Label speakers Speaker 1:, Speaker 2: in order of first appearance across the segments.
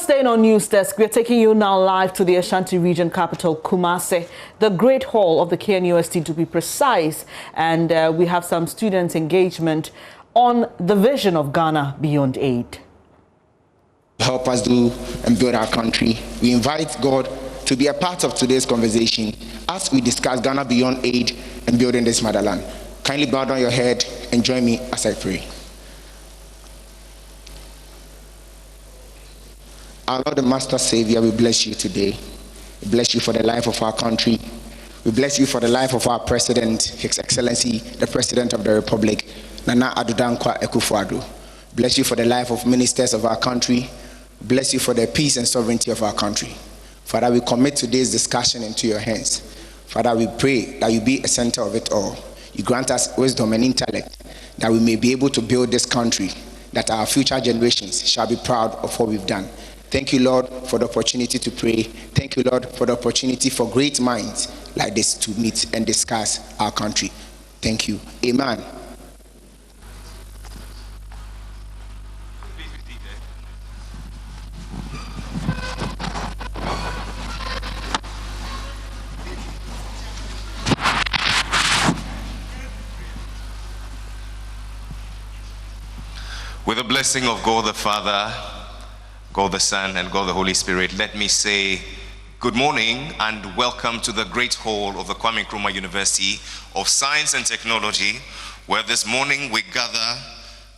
Speaker 1: staying on News Desk, we're taking you now live to the Ashanti region capital, Kumasi, the Great Hall of the KNUST to be precise. And we have some students' engagement on the vision of Ghana Beyond Aid.
Speaker 2: Help us do and build our country. We invite God to be a part of today's conversation as we discuss Ghana Beyond Aid and building this motherland. Kindly bow down your head and join me as I pray. Our Lord and Master Savior, we bless you today. We bless you for the life of our country. We bless you for the life of our President, His Excellency, the President of the Republic, Nana Addo Dankwa Akufo-Addo. Bless you for the life of ministers of our country. Bless you for the peace and sovereignty of our country. Father, we commit today's discussion into your hands. Father, we pray that you be a center of it all. You grant us wisdom and intellect that we may be able to build this country, that our future generations shall be proud of what we've done. Thank you, Lord, for the opportunity to pray. Thank you, Lord, for the opportunity for great minds like this to meet and discuss our country. Thank you. Amen.
Speaker 3: With the blessing of God the Father, God the Son, and God the Holy Spirit, let me say good morning and welcome to the Great Hall of the Kwame Nkrumah University of Science and Technology, where this morning we gather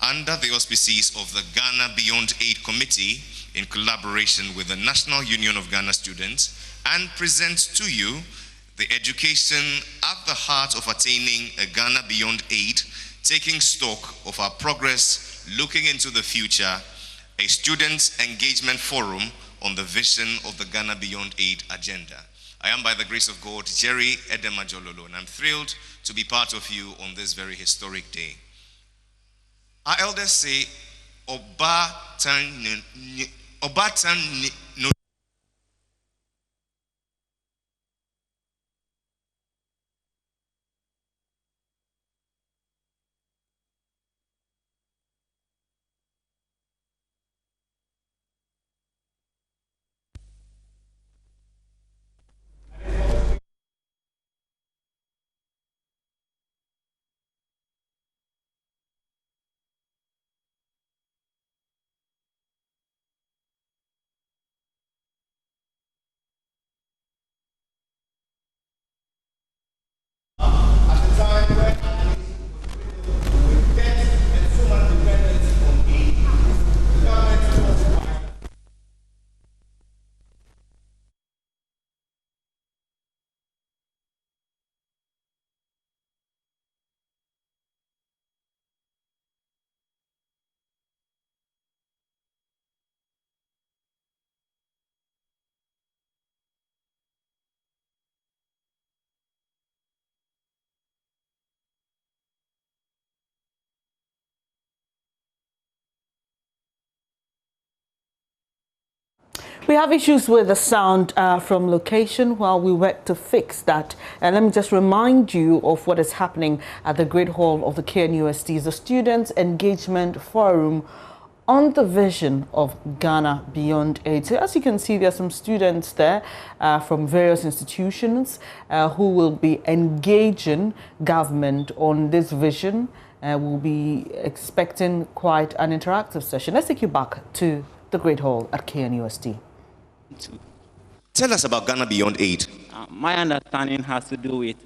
Speaker 3: under the auspices of the Ghana Beyond Aid Committee in collaboration with the National Union of Ghana Students, and present to you the education at the heart of attaining a Ghana Beyond Aid, taking stock of our progress, looking into the future, a student engagement forum on the vision of the Ghana Beyond Aid agenda. I am, by the grace of God, Jerry Edemajololo, and I'm thrilled to be part of you on this very historic day. Our elders say, Oba tan no.
Speaker 1: We have issues with the sound from location while we work to fix that. And let me just remind you of what is happening at the Great Hall of the KNUST, the Students' Engagement Forum on the vision of Ghana Beyond Aid. So as you can see, there are some students there from various institutions who will be engaging government on this vision. We'll be expecting quite an interactive session. Let's take you back to the Great Hall at KNUST.
Speaker 3: Tell us about Ghana Beyond Aid.
Speaker 4: My understanding has to do with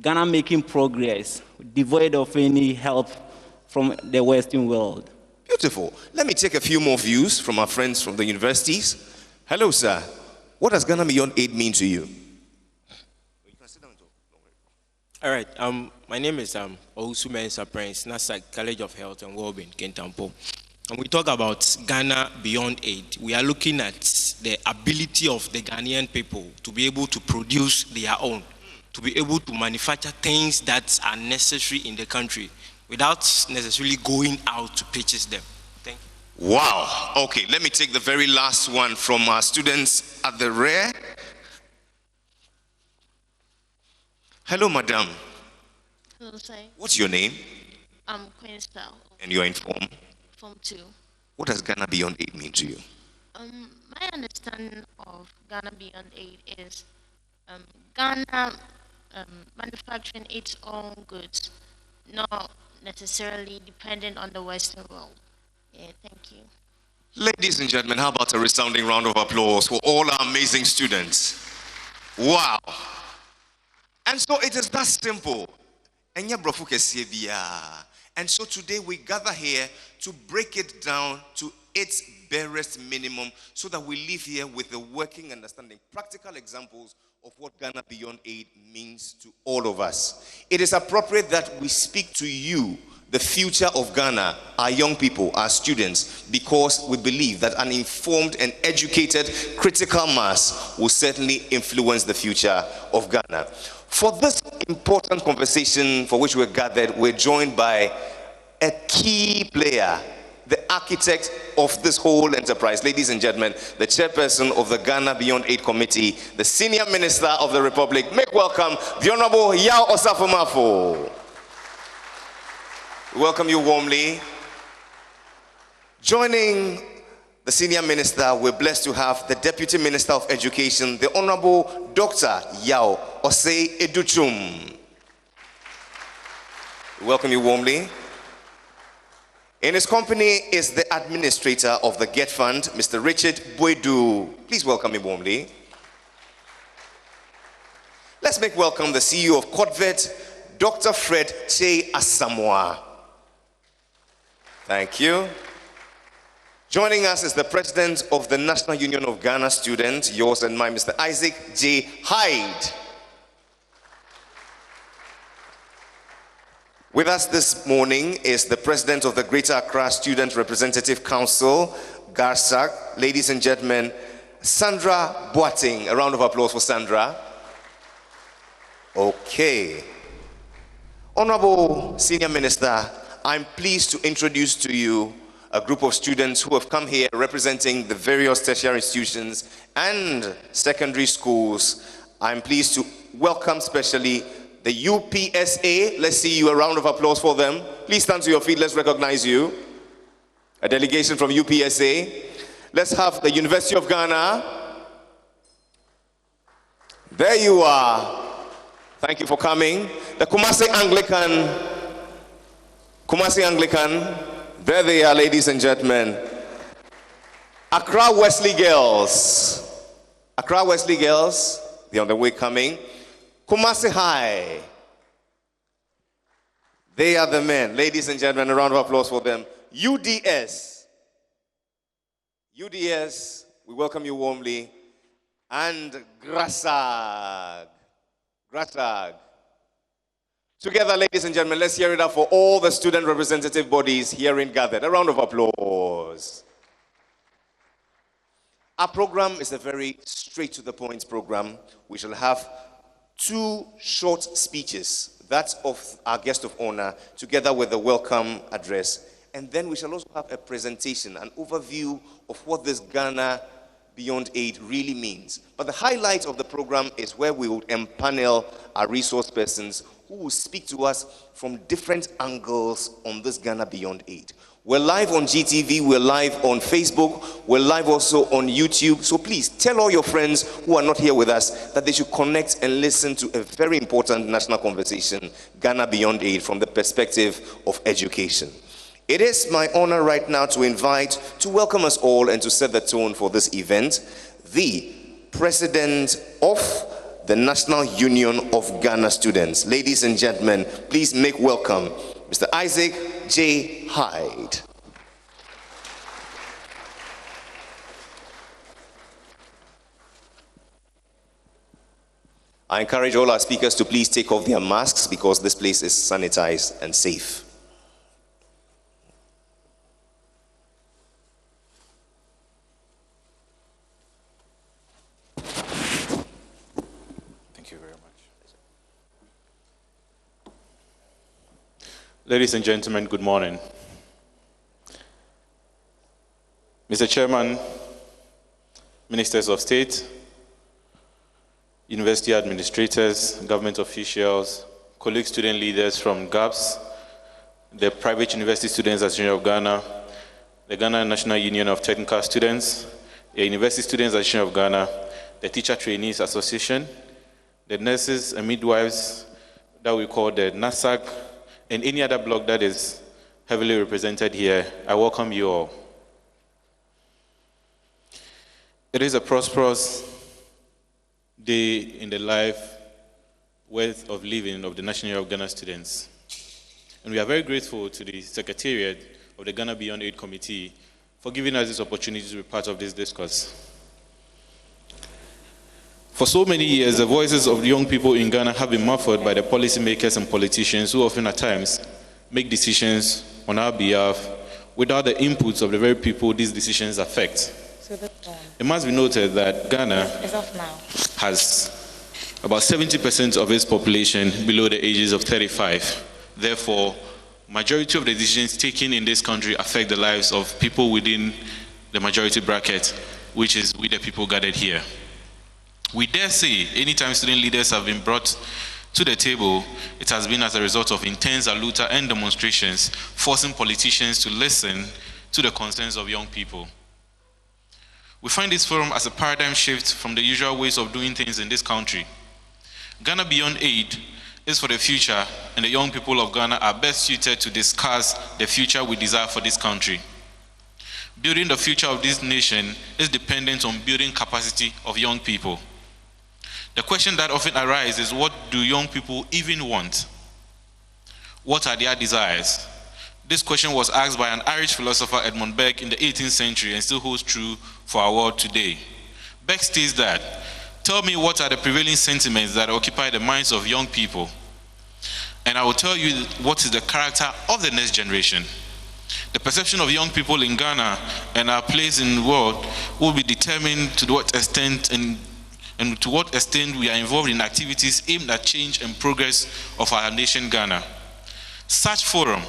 Speaker 4: Ghana making progress, devoid of any help from the Western world.
Speaker 3: Beautiful. Let me take a few more views from our friends from the universities. Hello, sir. What does Ghana Beyond Aid mean to you?
Speaker 5: All right. My name is Owusu Mensah Prince, NASA College of Health and Wellbeing, Kentampo. And we talk about Ghana Beyond Aid. We are looking at the ability of the Ghanaian people to be able to produce their own, to be able to manufacture things that are necessary in the country without necessarily going out to purchase them. Thank you.
Speaker 3: Wow. Okay, let me take the very last one from our students at the rear. Hello, madam.
Speaker 6: Hello, sir.
Speaker 3: What's your name?
Speaker 6: I'm Queen Star.
Speaker 3: And you're in Form?
Speaker 6: Form 2.
Speaker 3: What does Ghana Beyond Aid mean to you?
Speaker 6: my understanding of Ghana Beyond Aid is Ghana manufacturing its own goods, not necessarily dependent on the Western world. Yeah, thank you.
Speaker 3: Ladies and gentlemen, how about a resounding round of applause for all our amazing students? Wow. And so it is that simple. And so today we gather here to break it down to its barest minimum so that we live here with a working understanding, practical examples of what Ghana Beyond Aid means to all of us. It is appropriate that we speak to you, the future of Ghana, our young people, our students, because we believe that an informed and educated critical mass will certainly influence the future of Ghana. For this important conversation for which we're gathered, we're joined by a key player, the architect of this whole enterprise. Ladies and gentlemen, the chairperson of the Ghana Beyond Aid Committee, the senior minister of the Republic. Make welcome the Honorable Yao Osafo-Maafo. Welcome you warmly. Joining the senior minister, we're blessed to have the Deputy Minister of Education, the Honorable Dr. Yao Osei Educhum. Welcome you warmly. In his company is the administrator of the Get Fund, Mr. Richard Boydu. Please welcome him warmly. Let's make welcome the CEO of Codvet, Dr. Fred Che Asamoah. Thank you. Joining us is the president of the National Union of Ghana Students, yours and mine, Mr. Isaac J. Hyde. With us this morning is the president of the Greater Accra Student Representative Council, GARSAC. Ladies and gentlemen, Sandra Boating. A round of applause for Sandra. Okay. Honorable Senior Minister, I'm pleased to introduce to you a group of students who have come here representing the various tertiary institutions and secondary schools. I'm pleased to welcome specially the UPSA. Let's see you. A round of applause for them. Please stand to your feet. Let's recognize you. A delegation from UPSA. Let's have the University of Ghana. There you are. Thank you for coming. The Kumasi Anglican. There they are, ladies and gentlemen. Accra Wesley Girls. They're on the way coming. Kumasi High. They are the men. Ladies and gentlemen, a round of applause for them. UDS, we welcome you warmly. And Grasag. Together, ladies and gentlemen, let's hear it up for all the student representative bodies herein gathered. A round of applause. Our program is a very straight to the point program. We shall have 2 short speeches, that of our guest of honor, together with the welcome address. And then we shall also have a presentation, an overview of what this Ghana Beyond Aid really means. But the highlight of the program is where we will empanel our resource persons who will speak to us from different angles on this Ghana Beyond Aid. We're live on GTV, we're live on Facebook, we're live also on YouTube. So please tell all your friends who are not here with us that they should connect and listen to a very important national conversation, Ghana Beyond Aid, from the perspective of education. It is my honor right now to welcome us all and to set the tone for this event, the president of the National Union of Ghana Students. Ladies and gentlemen, please make welcome Mr. Isaac J. Hyde. I encourage all our speakers to please take off their masks because this place is sanitized and safe.
Speaker 7: Ladies and gentlemen, good morning. Mr. Chairman, Ministers of State, university administrators, government officials, colleague student leaders from GAPS, the Private University Students Association of Ghana, the Ghana National Union of Technical Students, the University Students Association of Ghana, the Teacher Trainees Association, the nurses and midwives that we call the NASAC, and any other bloc that is heavily represented here. I welcome you all. It is a prosperous day in the life worth of living of the National Youth of Ghana students. And we are very grateful to the Secretariat of the Ghana Beyond Aid Committee for giving us this opportunity to be part of this discourse. For so many years, the voices of the young people in Ghana have been muffled by the policymakers and politicians who often at times make decisions on our behalf without the inputs of the very people these decisions affect. It must be noted that Ghana has about 70% of its population below the ages of 35. Therefore, majority of the decisions taken in this country affect the lives of people within the majority bracket, which is we the people gathered here. We dare say, anytime student leaders have been brought to the table, it has been as a result of intense aluta and demonstrations, forcing politicians to listen to the concerns of young people. We find this forum as a paradigm shift from the usual ways of doing things in this country. Ghana Beyond Aid is for the future, and the young people of Ghana are best suited to discuss the future we desire for this country. Building the future of this nation is dependent on building capacity of young people. The question that often arises is, what do young people even want? What are their desires? This question was asked by an Irish philosopher, Edmund Burke, in the 18th century and still holds true for our world today. Burke states that, tell me what are the prevailing sentiments that occupy the minds of young people, and I will tell you what is the character of the next generation. The perception of young people in Ghana and our place in the world will be determined to what extent and to what extent we are involved in activities aimed at change and progress of our nation, Ghana. Such forum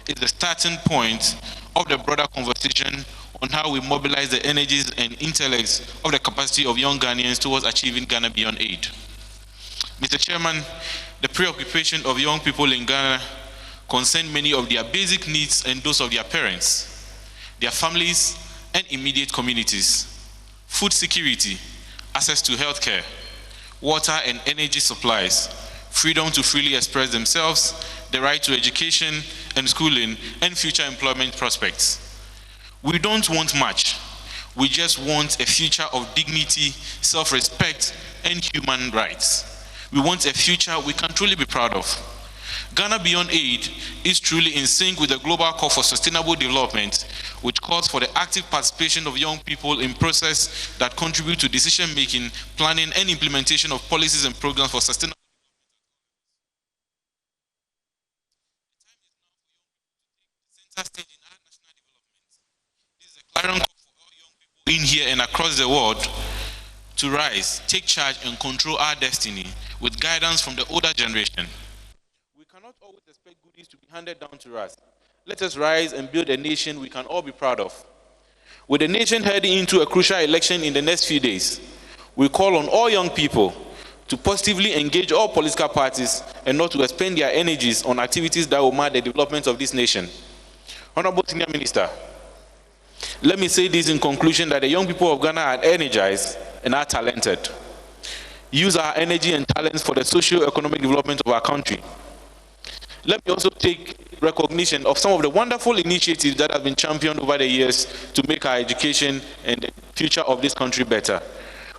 Speaker 7: is the starting point of the broader conversation on how we mobilize the energies and intellects of the capacity of young Ghanaians towards achieving Ghana Beyond Aid. Mr. Chairman, the preoccupation of young people in Ghana concern many of their basic needs and those of their parents, their families, and immediate communities. Food security, access to healthcare, water and energy supplies, freedom to freely express themselves, the right to education and schooling, and future employment prospects. We don't want much. We just want a future of dignity, self-respect, and human rights. We want a future we can truly be proud of. Ghana Beyond Aid is truly in sync with the global call for sustainable development, which calls for the active participation of young people in processes that contribute to decision-making, planning, and implementation of policies and programs for sustainable development. In our national development. This is a clarion call for all young people in here and across the world to rise, take charge, and control our destiny with guidance from the older generation. We cannot always expect goodies to be handed down to us. Let us rise and build a nation we can all be proud of. With the nation heading into a crucial election in the next few days, we call on all young people to positively engage all political parties and not to expend their energies on activities that will mar the development of this nation. Honorable Senior Minister, let me say this in conclusion, that the young people of Ghana are energized and are talented. Use our energy and talents for the socio-economic development of our country. Let me also take recognition of some of the wonderful initiatives that have been championed over the years to make our education and the future of this country better.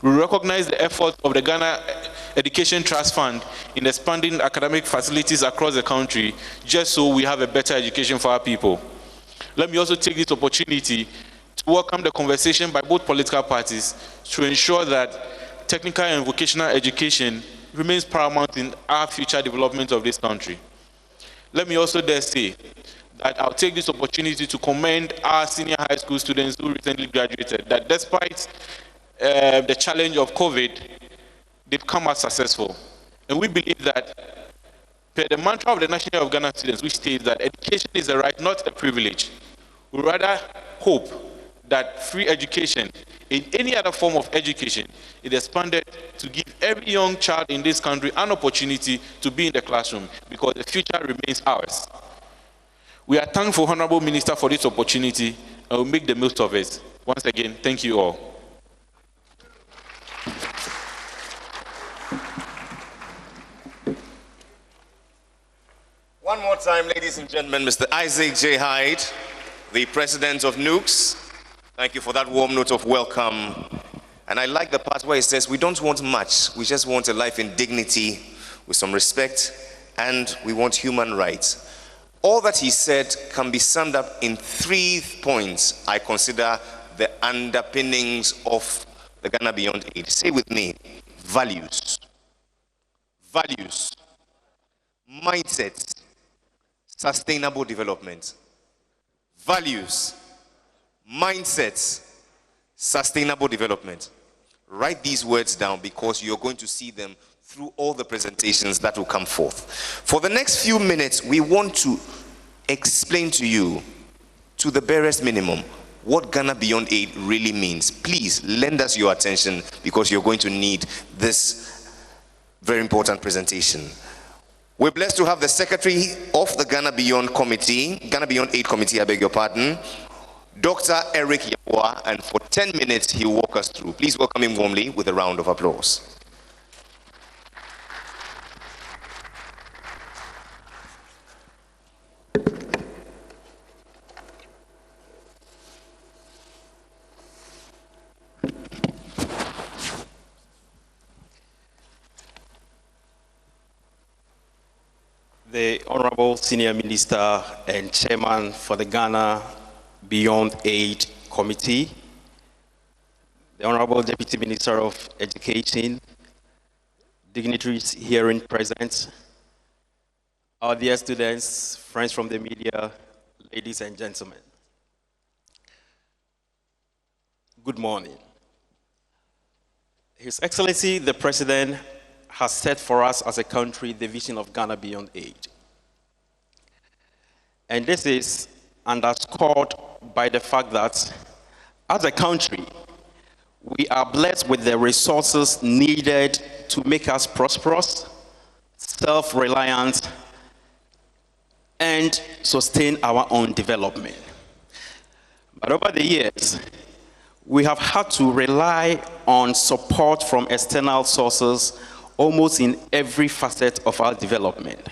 Speaker 7: We recognize the efforts of the Ghana Education Trust Fund in expanding academic facilities across the country, just so we have a better education for our people. Let me also take this opportunity to welcome the conversation by both political parties to ensure that technical and vocational education remains paramount in our future development of this country. Let me also dare say that I'll take this opportunity to commend our senior high school students who recently graduated, that despite the challenge of COVID, they've come out successful. And we believe that the mantra of the National Youth of Ghana students, which states that education is a right, not a privilege, we rather hope that free education, in any other form of education, is expanded to give every young child in this country an opportunity to be in the classroom, because the future remains ours. We are thankful, Honorable Minister, for this opportunity, and we'll make the most of it. Once again, thank you all.
Speaker 3: One more time, ladies and gentlemen, Mr. Isaac J. Hyde, the president of Nukes. Thank you for that warm note of welcome. And I like the part where he says, we don't want much. We just want a life in dignity with some respect, and we want human rights. All that he said can be summed up in 3 points I consider the underpinnings of the Ghana Beyond Aid. Say with me, values. Values. Mindset. Sustainable development. Values. Mindset. Sustainable development. Write these words down because you're going to see them through all the presentations that will come forth. For the next few minutes, we want to explain to you, to the barest minimum, what Ghana Beyond Aid really means. Please lend us your attention because you're going to need this very important presentation. We're blessed to have the Secretary of the Ghana Beyond Aid Committee, I beg your pardon, Dr. Eric Yawa, and for 10 minutes he'll walk us through. Please welcome him warmly with a round of applause.
Speaker 8: The Honorable Senior Minister and Chairman for the Ghana Beyond Aid Committee, the Honorable Deputy Minister of Education, dignitaries herein present, our dear students, friends from the media, ladies and gentlemen. Good morning. His Excellency, the President, has set for us as a country the vision of Ghana Beyond Aid. And this is underscored by the fact that as a country, we are blessed with the resources needed to make us prosperous, self-reliant, and sustain our own development. But over the years, we have had to rely on support from external sources almost in every facet of our development.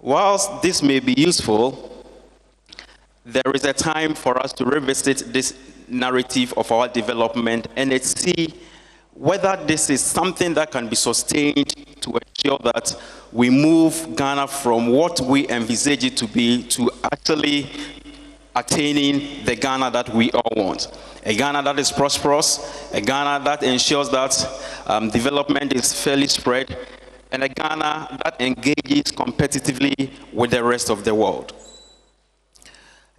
Speaker 8: Whilst this may be useful, there is a time for us to revisit this narrative of our development and see whether this is something that can be sustained to ensure that we move Ghana from what we envisage it to be to actually attaining the Ghana that we all want. A Ghana that is prosperous, a Ghana that ensures that development is fairly spread, and a Ghana that engages competitively with the rest of the world.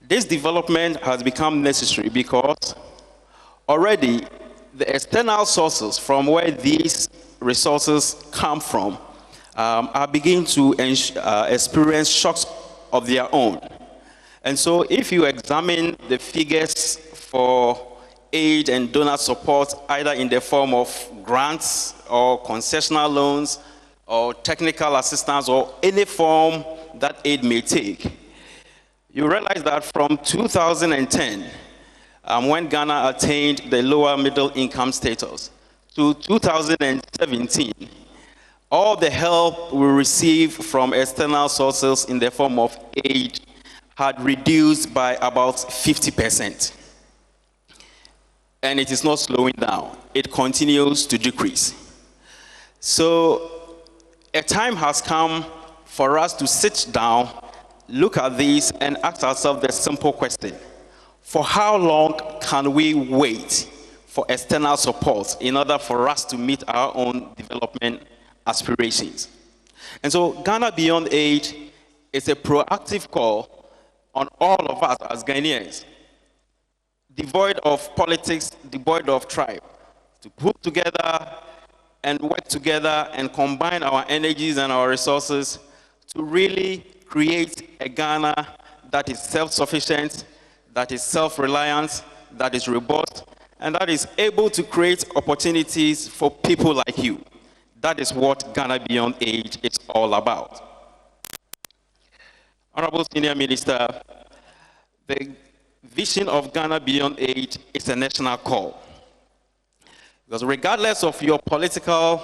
Speaker 8: This development has become necessary because already the external sources from where these resources come from are beginning to experience shocks of their own. And so if you examine the figures for aid and donor support, either in the form of grants or concessional loans or technical assistance or any form that aid may take, you realize that from 2010, when Ghana attained the lower middle income status, to 2017, all the help we received from external sources in the form of aid had reduced by about 50%. And it is not slowing down. It continues to decrease. So a time has come for us to sit down, look at this, and ask ourselves the simple question: for how long can we wait for external support in order for us to meet our own development aspirations? And so Ghana Beyond Aid is a proactive call on all of us as Ghanaians, devoid of politics, devoid of tribe, to put together and work together and combine our energies and our resources to really create a Ghana that is self-sufficient, that is self-reliant, that is robust, and that is able to create opportunities for people like you. That is what Ghana Beyond Aid is all about. Honorable Senior Minister, the vision of Ghana Beyond Aid is a national call. Because regardless of your political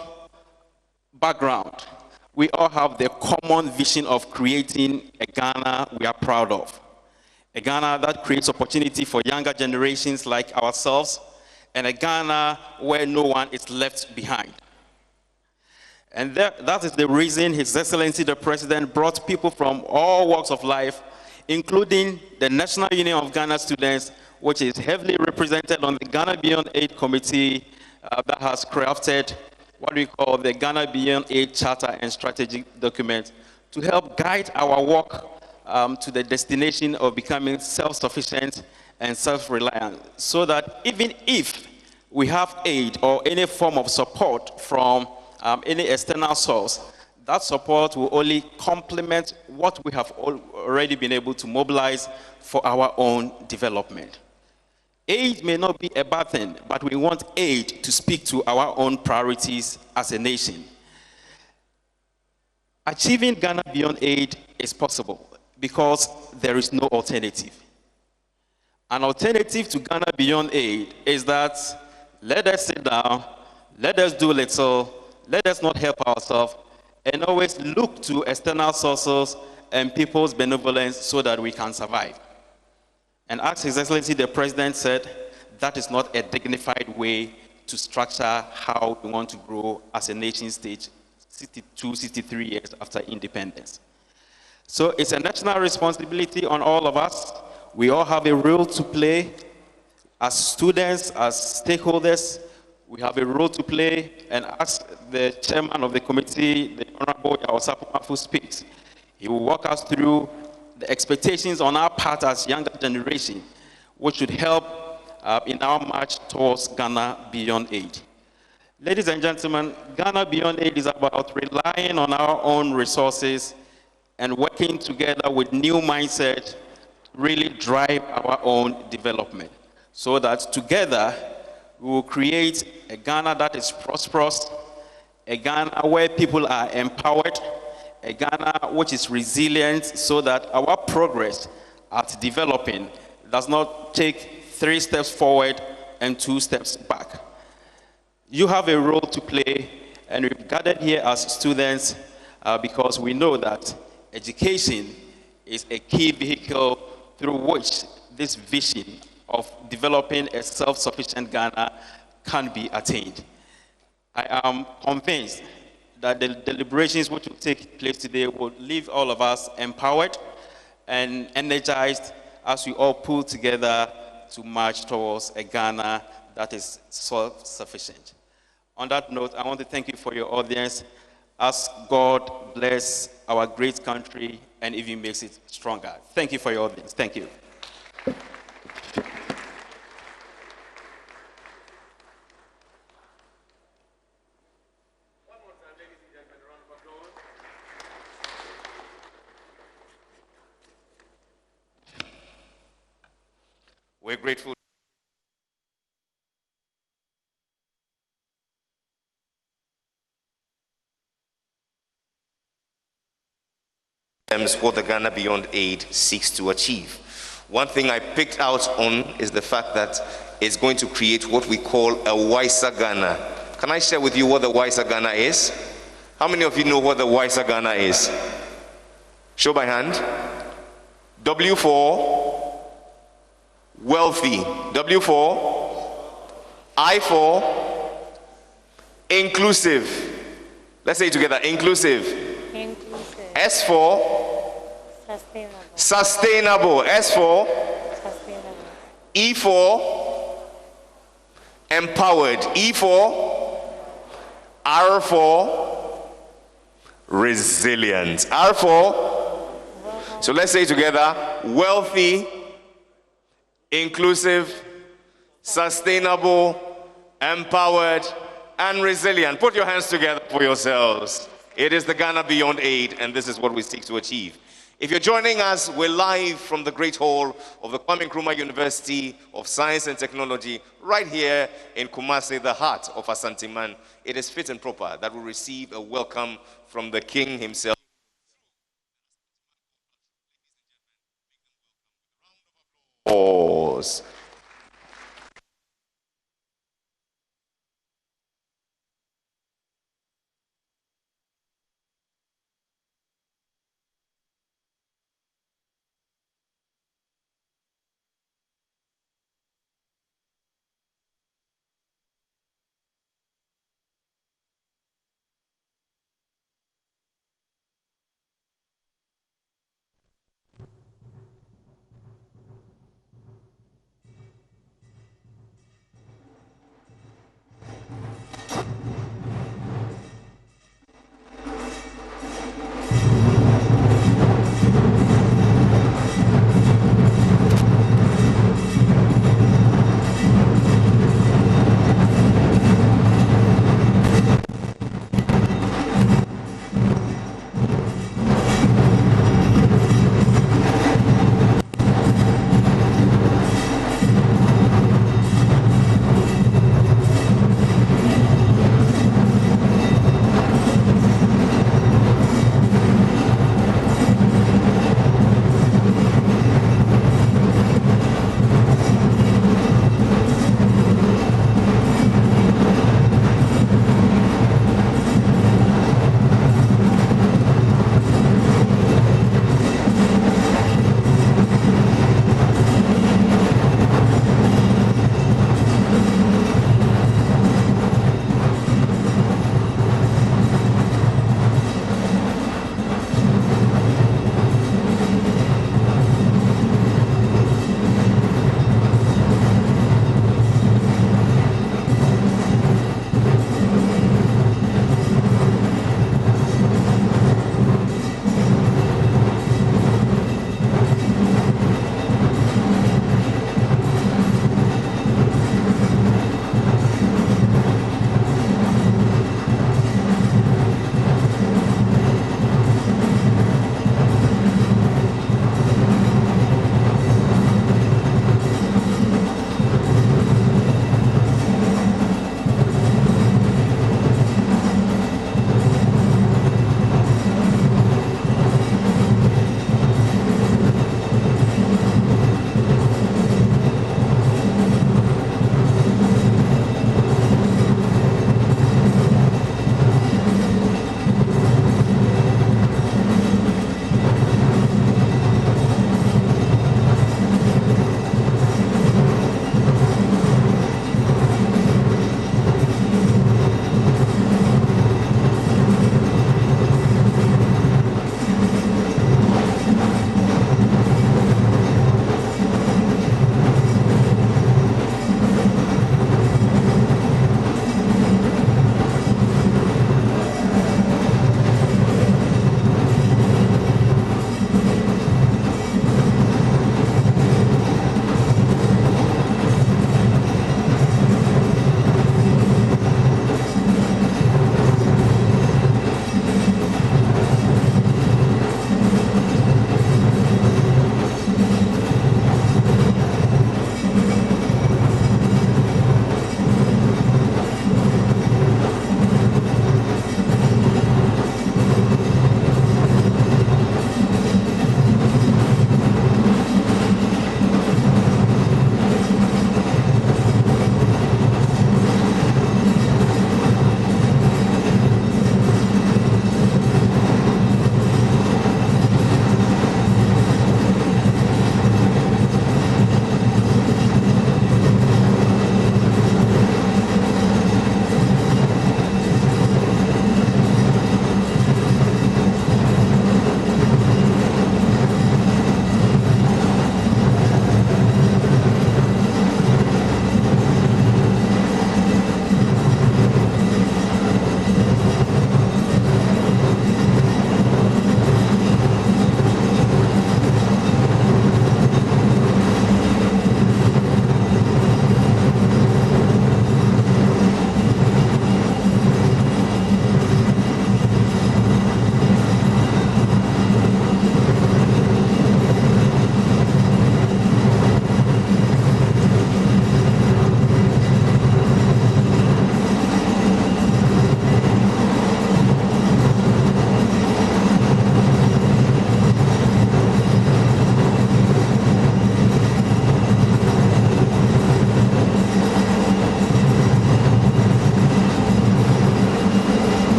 Speaker 8: background, we all have the common vision of creating a Ghana we are proud of. A Ghana that creates opportunity for younger generations like ourselves, and a Ghana where no one is left behind. And that is the reason His Excellency the President brought people from all walks of life, including the National Union of Ghana Students, which is heavily represented on the Ghana Beyond Aid Committee that has crafted what we call the Ghana Beyond Aid Charter and Strategic Document to help guide our work to the destination of becoming self-sufficient and self-reliant, so that even if we have aid or any form of support from any external source, that support will only complement what we have already been able to mobilize for our own development. Aid may not be a bad thing, but we want aid to speak to our own priorities as a nation. Achieving Ghana Beyond Aid is possible because there is no alternative. An alternative to Ghana Beyond Aid is that let us sit down, let us do little, let us not help ourselves, and always look to external sources and people's benevolence so that we can survive. And as His Excellency the President said, that is not a dignified way to structure how we want to grow as a nation state 62, 63 years after independence. So it's a national responsibility on all of us. We all have a role to play. As students, as stakeholders, we have a role to play. And as the chairman of the committee, the Honorable Yaosapumafu speaks, he will walk us through the expectations on our part as younger generation, which should help in our march towards Ghana Beyond Aid. Ladies and gentlemen, Ghana Beyond Aid is about relying on our own resources and working together with new mindset to really drive our own development, so that together we will create a Ghana that is prosperous, a Ghana where people are empowered, a Ghana which is resilient, so that our progress at developing does not take 3 steps forward and 2 steps back. You have a role to play, and we've gathered here as students because we know that education is a key vehicle through which this vision of developing a self-sufficient Ghana can be attained. I am convinced that the deliberations which will take place today will leave all of us empowered and energized as we all pull together to march towards a Ghana that is self-sufficient. On that note, I want to thank you for your audience. Ask God bless our great country and even makes it stronger. Thank you for your audience. Thank you.
Speaker 3: We're grateful. What the Ghana Beyond Aid seeks to achieve. One thing I picked out on is the fact that it's going to create what we call a wiser Ghana. Can I share with you what the wiser Ghana is? How many of you know what the wiser Ghana is? Show by hand. W for wealthy. W for I for inclusive. Let's say it together. Inclusive. S for sustainable. S for E for empowered. E for R for resilient. R for, so let's say it together, wealthy, inclusive, sustainable, empowered, and resilient. Put your hands together for yourselves. It is the Ghana Beyond Aid, and this is what we seek to achieve. If you're joining us, we're live from the Great Hall of the Kwame Nkrumah University of Science and Technology, right here in Kumasi, the heart of Asanteman. It is fit and proper that we receive a welcome from the King himself. Pause.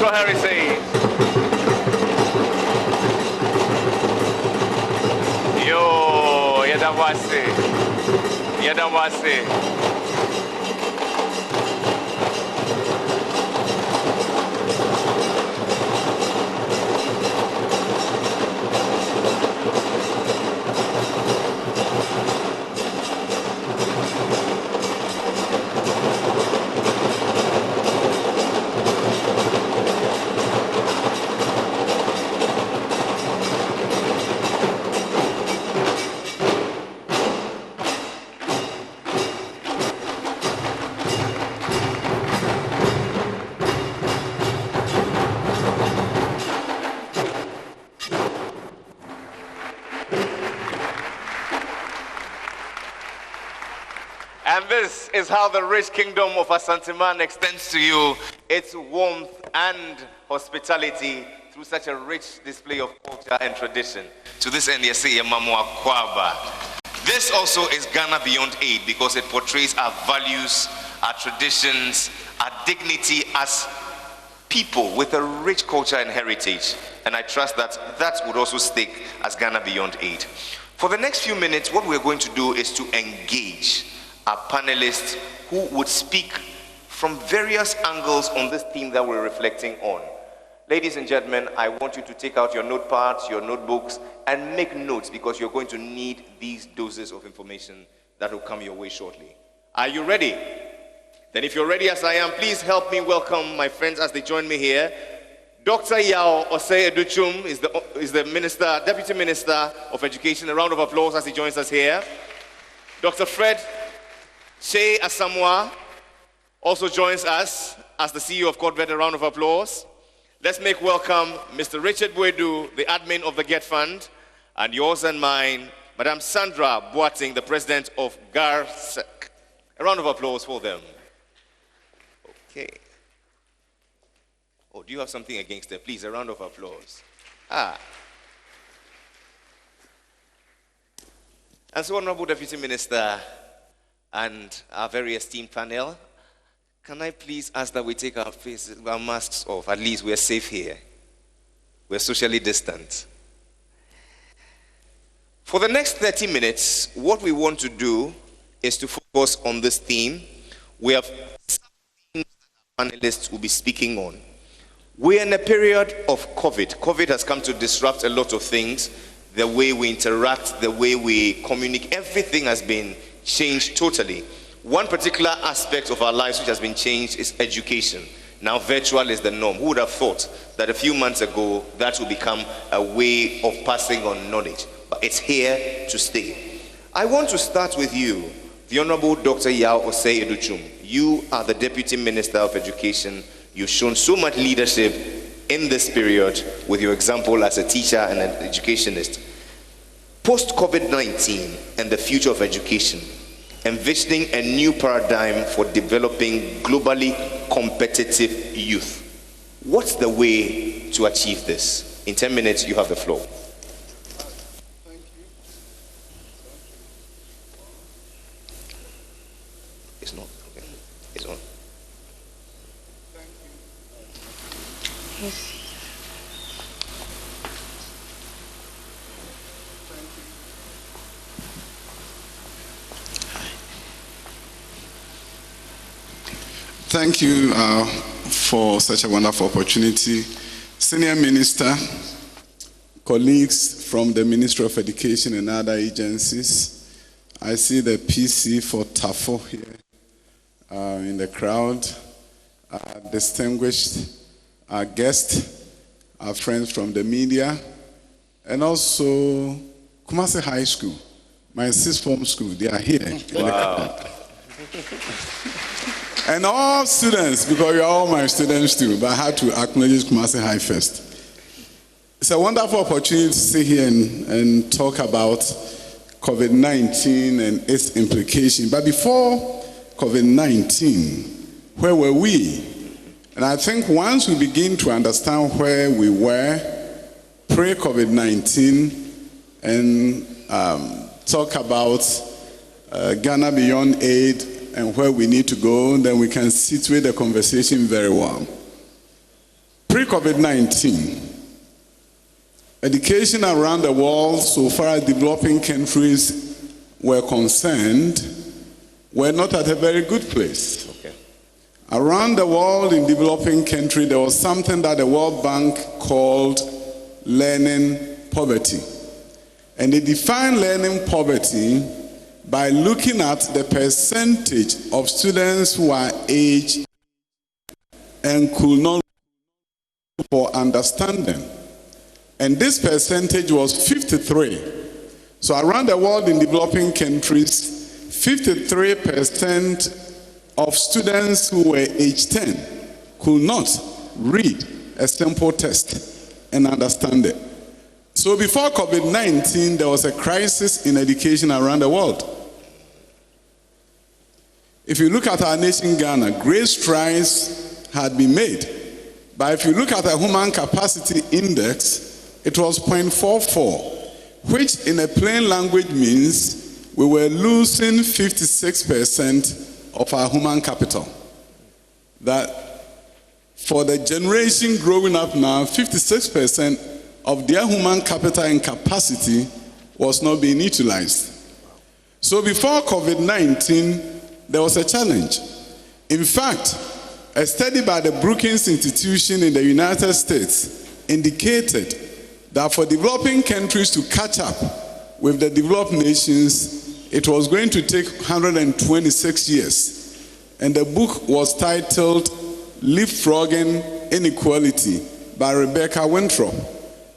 Speaker 3: cultural heritage. Yo, Yadawase. Yadawase. And this is how the rich kingdom of Asanteman extends to you its warmth and hospitality through such a rich display of culture and tradition. To this end, this also is Ghana Beyond Aid because it portrays our values, our traditions, our dignity as people with a rich culture and heritage. And I trust that that would also stick as Ghana Beyond Aid. For the next few minutes, what we're going to do is to engage our panelists who would speak from various angles on this theme that we're reflecting on. Ladies and gentlemen, I want you to take out your notepads, your notebooks, and make notes because you're going to need these doses of information that will come your way shortly. Are you ready? Then if you're ready as I am, please help me welcome my friends as they join me here. Dr. Yao Osei Educhum is the Minister, Deputy Minister of Education. A round of applause as he joins us here. Dr. Fred Shea Asamoah also joins us as the CEO of Corvet. A round of applause. Let's make welcome Mr. Richard Boedu, the admin of the Get Fund, and yours and mine, Madame Sandra Boating, the president of GARSEC. A round of applause for them. Okay. Oh, do you have something against them? Please, a round of applause. And so, Honorable Deputy Minister, and our very esteemed panel, can I please ask that we take our masks off? At least we're safe here. We're socially distant. For the next 30 minutes, what we want to do is to focus on this theme. We have some themes that our panelists will be speaking on. We're in a period of COVID. COVID has come to disrupt a lot of things. The way we interact, the way we communicate, everything has been changed totally. One particular aspect of our lives which has been changed is education. Now virtual is the norm. Who would have thought that a few months ago that would become a way of passing on knowledge? But it's here to stay. I want to start with you, the Honorable Dr. Yao Osei Educhum. You are the Deputy Minister of Education. You've shown so much leadership in this period with your example as a teacher and an educationist. Post-COVID-19 and the future of education, envisioning a new paradigm for developing globally competitive youth. What's the way to achieve this? In 10 minutes, you have the floor.
Speaker 9: Thank you.
Speaker 3: It's not. Okay. It's on.
Speaker 9: Thank you.
Speaker 6: Yes.
Speaker 9: Thank you for such a wonderful opportunity. Senior Minister, colleagues from the Ministry of Education and other agencies, I see the PC for TAFO here in the crowd, distinguished guests, our friends from the media, and also Kumasi High School, my sixth form school, they are here in the crowd. And all students, because you are all my students too, but I had to acknowledge Kumasi High first. It's a wonderful opportunity to sit here and talk about COVID-19 and its implication. But before COVID-19, where were we? And I think once we begin to understand where we were pre-COVID-19 and talk about Ghana Beyond Aid and where we need to go, then we can situate the conversation very well. pre-COVID-19, education around the world, so far as developing countries were concerned, were not at a very good place.
Speaker 3: Okay.
Speaker 9: Around the world in developing countries, there was something that the World Bank called learning poverty. And they defined learning poverty by looking at the percentage of students who are aged and could not for understanding. And this percentage was 53. So around the world in developing countries, 53% of students who were age 10 could not read a simple test and understand it. So before COVID-19, there was a crisis in education around the world. If you look at our nation, Ghana, great strides had been made. But if you look at the human capacity index, it was 0.44, which in a plain language means we were losing 56% of our human capital. That for the generation growing up now, 56% of their human capital and capacity was not being utilized. So before COVID-19, there was a challenge. In fact, a study by the Brookings Institution in the United States indicated that for developing countries to catch up with the developed nations, it was going to take 126 years. And the book was titled Leapfrogging Inequality by Rebecca Winthrop.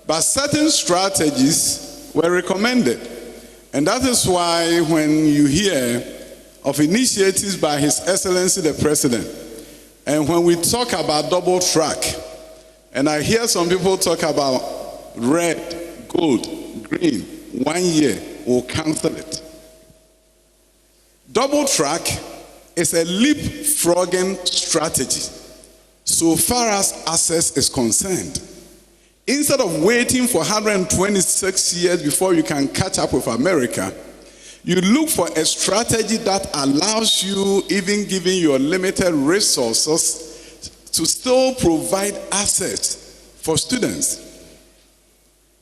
Speaker 9: But certain strategies were recommended. And that is why when you hear of initiatives by His Excellency the President, and when we talk about double track, and I hear some people talk about red, gold, green, 1 year, we'll cancel it. Double track is a leapfrogging strategy so far as access is concerned. Instead of waiting for 126 years before you can catch up with America, you look for a strategy that allows you, even given your limited resources, to still provide access for students.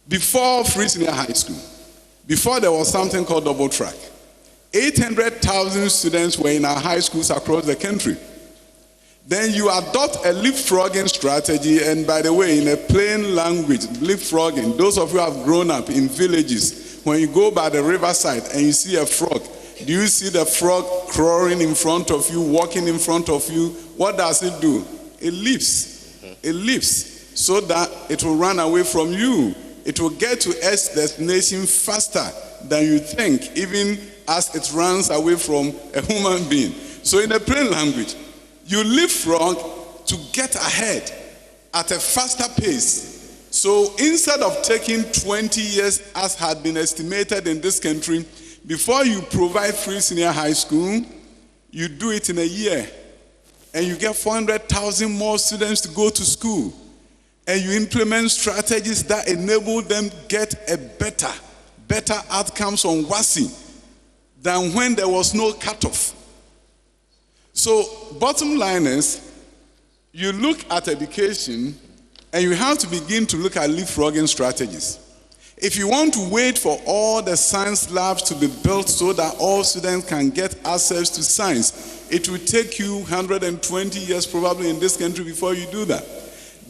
Speaker 9: Before free senior high school, before there was something called double track, 800,000 students were in our high schools across the country. Then you adopt a leapfrogging strategy, and by the way, in a plain language, leapfrogging, those of you who have grown up in villages, when you go by the riverside and you see a frog, do you see the frog crawling in front of you, walking in front of you? What does it do? It leaps. It leaps so that it will run away from you. It will get to its destination faster than you think, even as it runs away from a human being. So in a plain language, you leapfrog to get ahead at a faster pace. So instead of taking 20 years as had been estimated in this country, before you provide free senior high school, you do it in a year. And you get 400,000 more students to go to school. And you implement strategies that enable them get a better outcomes on WASI than when there was no cutoff. So bottom line is, you look at education and you have to begin to look at leapfrogging strategies. If you want to wait for all the science labs to be built so that all students can get access to science, it will take you 120 years probably in this country before you do that.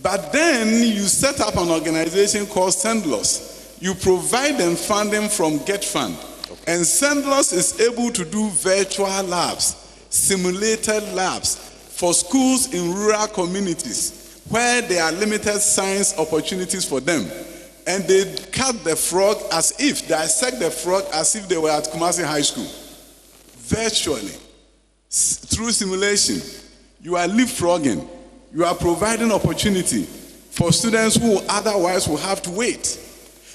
Speaker 9: But then you set up an organization called SENDLOS. You provide them funding from Get Fund. Okay. And SENDLOS is able to do virtual labs, simulated labs for schools in rural communities where there are limited science opportunities for them. And they cut the frog dissect the frog as if they were at Kumasi High School. Virtually. Through simulation. You are leapfrogging. You are providing opportunity for students who otherwise will have to wait.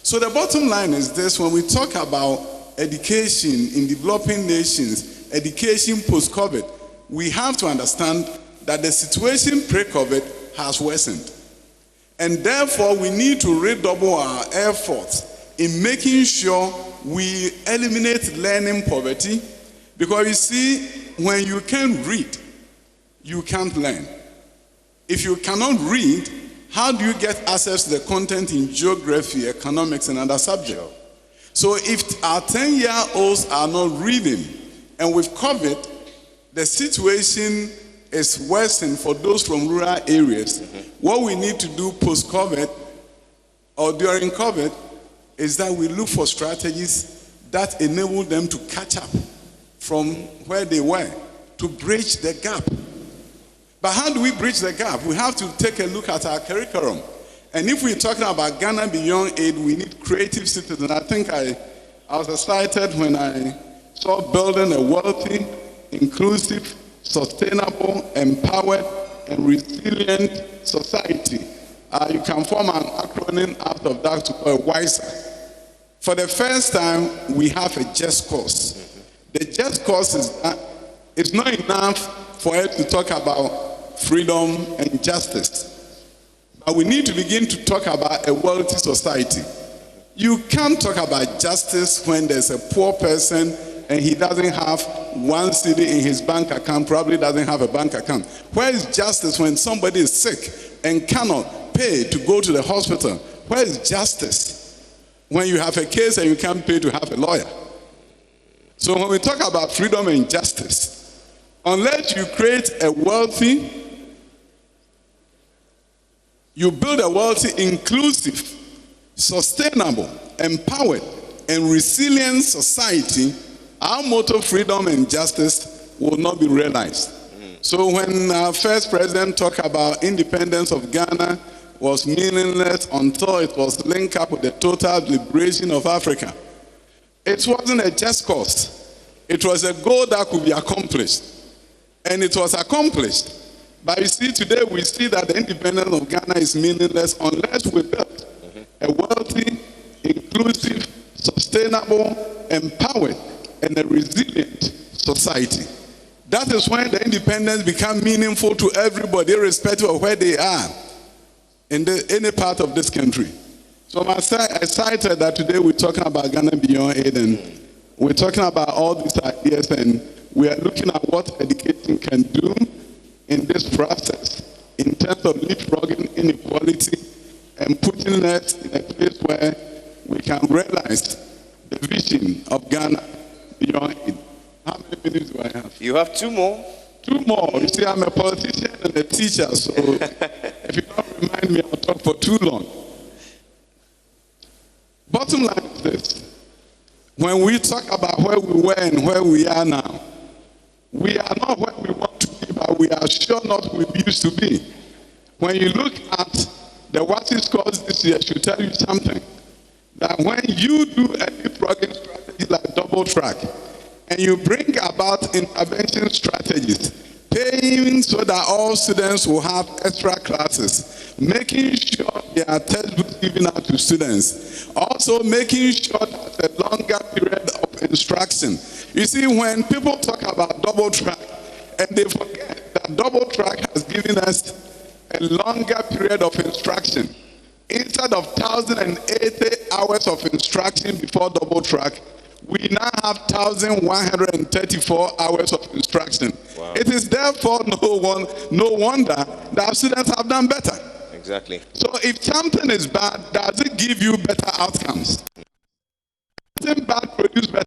Speaker 9: So the bottom line is this: when we talk about education in developing nations, education post-COVID, we have to understand that the situation pre-COVID has worsened. And therefore, we need to redouble our efforts in making sure we eliminate learning poverty. Because you see, when you can't read, you can't learn. If you cannot read, how do you get access to the content in geography, economics, and other subjects? So if our 10-year-olds are not reading, and with COVID, the situation is worsened for those from rural areas, what we need to do post-COVID or during COVID is that we look for strategies that enable them to catch up from where they were, to bridge the gap. But how do we bridge the gap? We have to take a look at our curriculum. And if we're talking about Ghana Beyond Aid, we need creative citizens. I think I was excited when I saw building a wealthy, inclusive, sustainable, empowered, and resilient society. You can form an acronym out of that to call it WISER. For the first time, we have a just cause. The just cause is that it's not enough for us to talk about freedom and justice. But we need to begin to talk about a wealthy society. You can't talk about justice when there's a poor person and he doesn't have 1 cedi in his bank account, probably doesn't have a bank account. Where is justice when somebody is sick and cannot pay to go to the hospital? Where is justice when you have a case and you can't pay to have a lawyer? So when we talk about freedom and justice, unless you create a wealthy, you build a wealthy, inclusive, sustainable, empowered, and resilient society, our motto, freedom and justice, will not be realized. So when our first president talked about independence of Ghana was meaningless until it was linked up with the total liberation of Africa. It wasn't a just cause. It was a goal that could be accomplished. And it was accomplished. But you see, today we see that the independence of Ghana is meaningless unless we build a wealthy, inclusive, sustainable, empowered, and a resilient society. That is when the independence becomes meaningful to everybody, irrespective of where they are in any part of this country. So I'm excited that today we're talking about Ghana Beyond Aid, and we're talking about all these ideas, and we are looking at what education can do in this process in terms of leapfrogging inequality and putting us in a place where we can realize the vision of Ghana Beyond Aid. How many minutes do I have?
Speaker 3: You have 2 more.
Speaker 9: 2 more. You see, I'm a politician and a teacher, so if you don't remind me, I'll talk for too long. Bottom line is this. When we talk about where we were and where we are now, we are not where we want to be, but we are sure not where we used to be. When you look at the WASI scores this year, it should tell you something. That when you do a leapfrogging strategy like double track, and you bring about intervention strategies, paying so that all students will have extra classes, making sure there are textbooks given out to students, also making sure that a longer period of instruction. You see, when people talk about double track, and they forget that double track has given us a longer period of instruction. Instead of 1,080 hours of instruction before double track, we now have 1,134 hours of instruction. Wow. It is therefore no wonder that students have done better.
Speaker 3: Exactly.
Speaker 9: So if something is bad, does it give you better outcomes? Something bad produce better.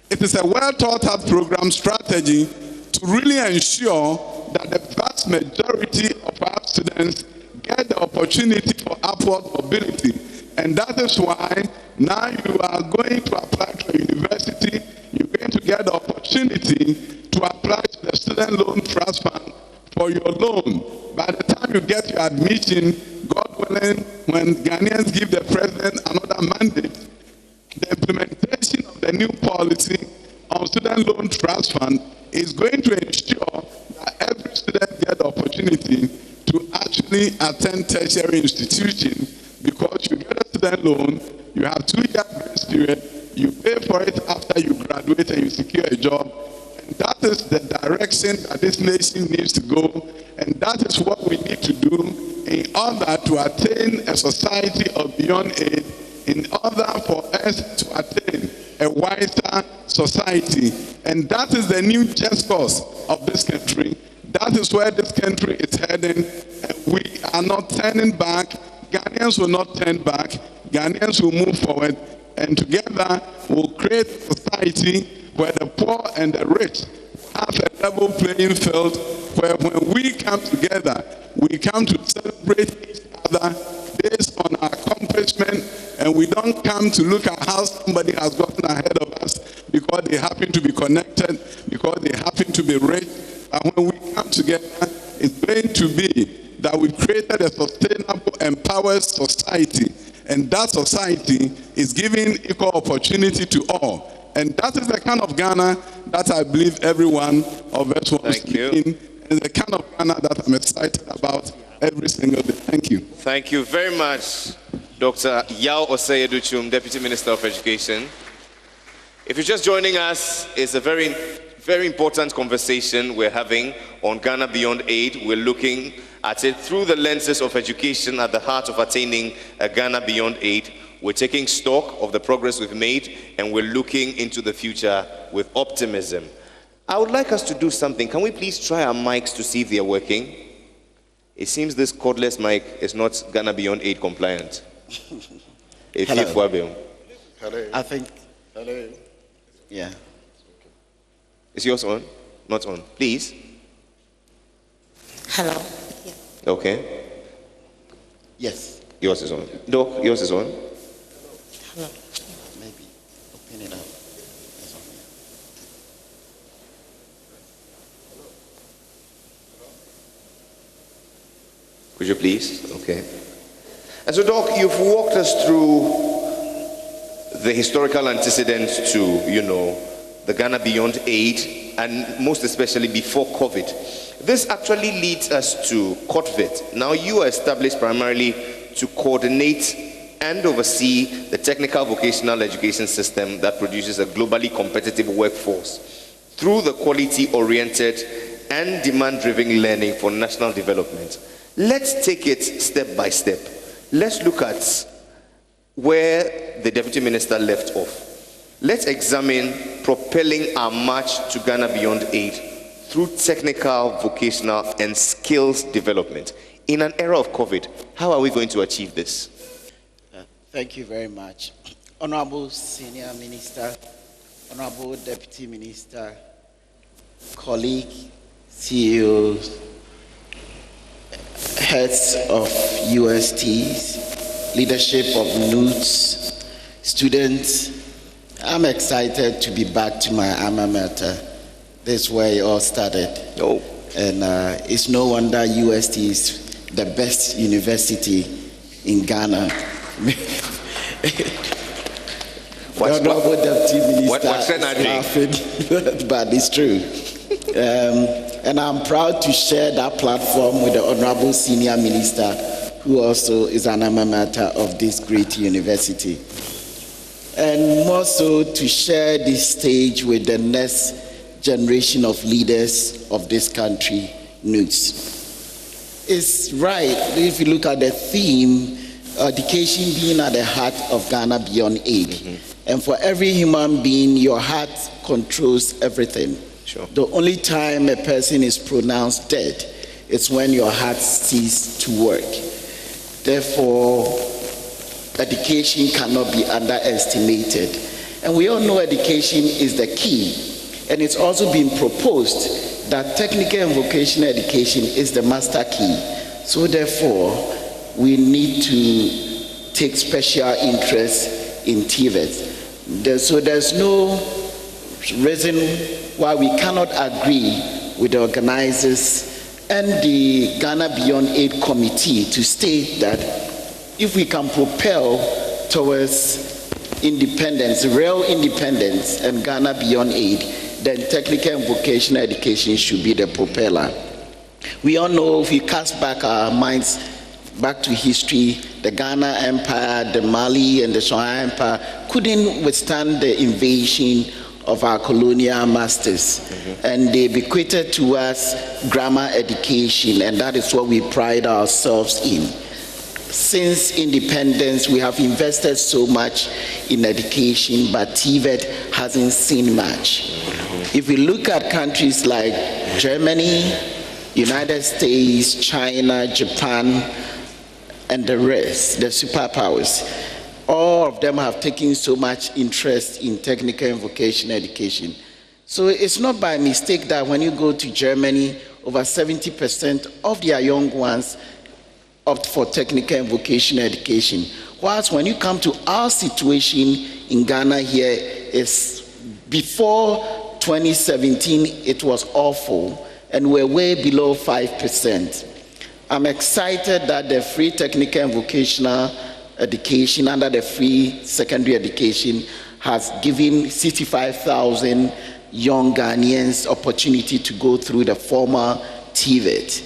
Speaker 9: It is a well thought out program strategy to really ensure that the vast majority of our students get the opportunity for upward mobility. And that is why now you are going to apply to a university, you're going to get the opportunity to apply to the student loan trust fund for your loan. By the time you get your admission, God willing, when Ghanaians give the president another mandate, the implementation of the new policy on student loan trust fund is going to ensure that every student gets the opportunity to actually attend tertiary institution, because you get a student loan, you have 2-year grace period, you pay for it after you graduate and you secure a job. And that is the direction that this nation needs to go, and that is what we need to do in order to attain a society of beyond aid, in order for us to attain a wiser society. And that is the new just cause of this country. That is where this country is heading. And we are not turning back. Ghanaians will not turn back. Ghanaians will move forward. And together we'll create a society where the poor and the rich have a level playing field, where when we come together, we come to celebrate each other based on our accomplishment, and we don't come to look at how somebody has gotten ahead of us because they happen to be connected, because they happen to be rich. And when we come together, it's going to be that we created a sustainable, empowered society, and that society is giving equal opportunity to all. And that is the kind of Ghana that I believe every one of us wants to be in, and the kind of Ghana that I'm excited about every single day. Thank you.
Speaker 3: Thank you very much, Dr. Yao Osei-Aduchum, Deputy Minister of Education. If you're just joining us, it's a very, very important conversation we're having on Ghana Beyond Aid. We're looking at it through the lenses of education at the heart of attaining a Ghana Beyond Aid. We're taking stock of the progress we've made, and we're looking into the future with optimism. I would like us to do something. Can we please try our mics to see if they're working? It seems this cordless mic is not Ghana Beyond Aid compliant.
Speaker 10: Hello. Hello. I think. Hello. Yeah.
Speaker 3: Is yours on? Not on. Please.
Speaker 10: Hello.
Speaker 3: Yeah. Okay.
Speaker 10: Yes.
Speaker 3: Yours is on. Doc, yours is on.
Speaker 10: Hello. Maybe open it up.
Speaker 3: Could you please? Okay. And so, Doc, you've walked us through the historical antecedents to, the Ghana Beyond Aid, and most especially before COVID. This actually leads us to COTVIT. Now, you are established primarily to coordinate and oversee the technical vocational education system that produces a globally competitive workforce through the quality-oriented and demand-driven learning for national development. Let's take it step by step. Let's look at where the Deputy Minister left off. Let's examine propelling our march to Ghana Beyond Aid through technical, vocational, and skills development. In an era of COVID, how are we going to achieve this?
Speaker 10: Thank you very much. Honorable Senior Minister, Honorable Deputy Minister, colleague, CEOs, heads of USTs, leadership of NUTS, students, I'm excited to be back to my alma mater. This is where it all started.
Speaker 3: Oh.
Speaker 10: And it's no wonder UST is the best university in Ghana. Honorable Deputy Minister is laughing, but it's true. And I'm proud to share that platform with the Honorable Senior Minister, who also is an alma mater of this great university. And more so to share this stage with the next generation of leaders of this country, NUTS. It's right, if you look at the theme, education being at the heart of Ghana Beyond Aid. Mm-hmm. And for every human being, your heart controls everything.
Speaker 3: Sure.
Speaker 10: The only time a person is pronounced dead is when your heart ceases to work. Therefore, education cannot be underestimated. And we all know education is the key. And it's also been proposed that technical and vocational education is the master key. So therefore, we need to take special interest in TVET. So there's no reason why we cannot agree with the organizers and the Ghana Beyond Aid Committee to state that if we can propel towards independence, real independence, and Ghana Beyond Aid, then technical and vocational education should be the propeller. We all know, if we cast back our minds back to history, the Ghana Empire, the Mali and the Shanghai Empire couldn't withstand the invasion of our colonial masters. Mm-hmm. And they bequeathed to us grammar education, and that is what we pride ourselves in. Since independence, we have invested so much in education, but TVET hasn't seen much. If we look at countries like Germany, United States, China, Japan, and the rest, the superpowers. All of them have taken so much interest in technical and vocational education. So it's not by mistake that when you go to Germany, over 70% of their young ones opt for technical and vocational education. Whilst when you come to our situation in Ghana here, is before 2017, it was awful, and we're way below 5%. I'm excited that the free technical and vocational education under the free secondary education has given 65,000 young Ghanaians opportunity to go through the former TVET.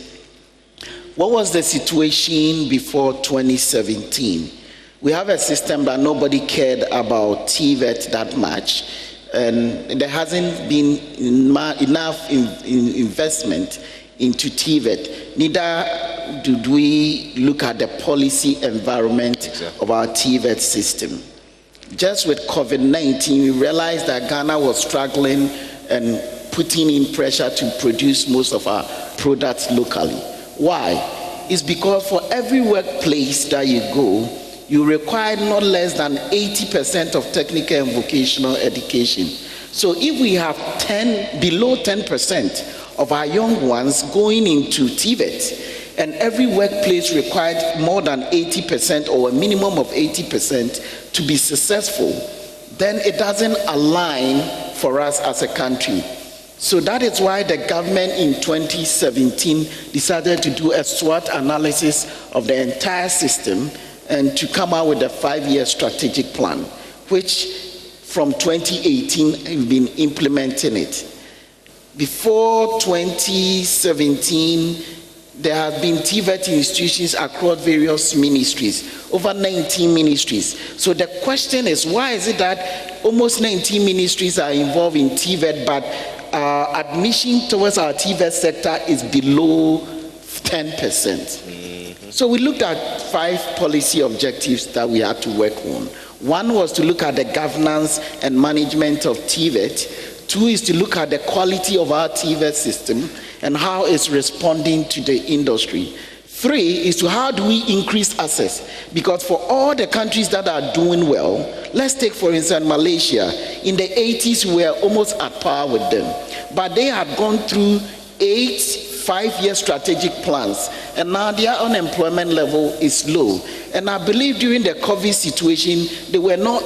Speaker 10: What was the situation before 2017? We have a system that nobody cared about TVET that much, and there hasn't been enough investment into TVET. Neither do we look at the policy environment of our TVET system. Just with COVID-19, we realized that Ghana was struggling and putting in pressure to produce most of our products locally. Why? It's because for every workplace that you go, you require not less than 80% of technical and vocational education. So if we have below 10% of our young ones going into TVET, and every workplace required more than 80% or a minimum of 80% to be successful, then it doesn't align for us as a country. So that is why the government in 2017 decided to do a SWOT analysis of the entire system and to come out with a 5-year strategic plan, which from 2018 we've been implementing it. Before 2017, there have been TVET institutions across various ministries, over 19 ministries. So the question is, why is it that almost 19 ministries are involved in TVET, but admission towards our TVET sector is below 10%? So we looked at 5 policy objectives that we had to work on. One was to look at the governance and management of TVET. 2 is to look at the quality of our TVET system and how it's responding to the industry. 3 is to how do we increase access? Because for all the countries that are doing well, let's take for instance Malaysia. In the 80s, we were almost at par with them. But they had gone through 8 5-year strategic plans, and now their unemployment level is low. And I believe during the COVID situation, they were not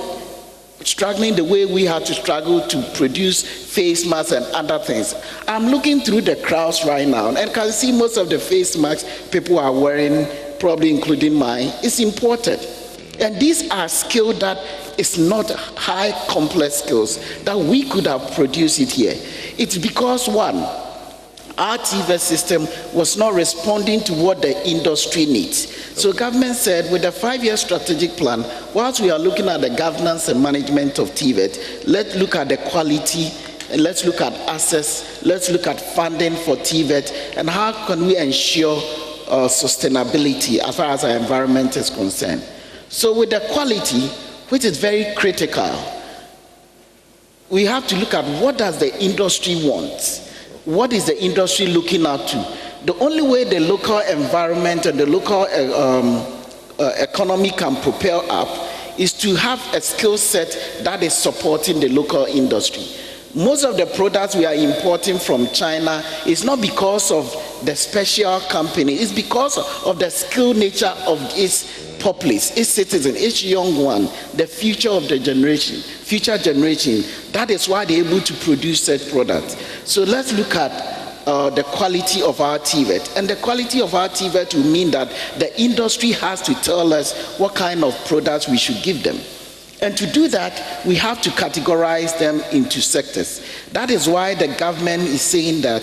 Speaker 10: struggling the way we had to struggle to produce face masks and other things. I'm looking through the crowds right now and can see most of the face masks people are wearing, probably including mine, is imported. And these are skills that is not high complex skills that we could have produced it here. It's because one, our TVET system was not responding to what the industry needs. So government said with the 5-year strategic plan, whilst we are looking at the governance and management of TVET, let's look at the quality, and let's look at access, let's look at funding for TVET, and how can we ensure sustainability as far as our environment is concerned. So with the quality, which is very critical, we have to look at what does the industry want. What is the industry looking out to? The only way the local environment and the local economy can propel up is to have a skill set that is supporting the local industry. Most of the products we are importing from China is not because of the special company, it's because of the skilled nature of its populace, its citizen, each young one, the future of the generation, future generation. That is why they're able to produce such products. So let's look at the quality of our TVET. And the quality of our TVET will mean that the industry has to tell us what kind of products we should give them. And to do that, we have to categorize them into sectors. That is why the government is saying that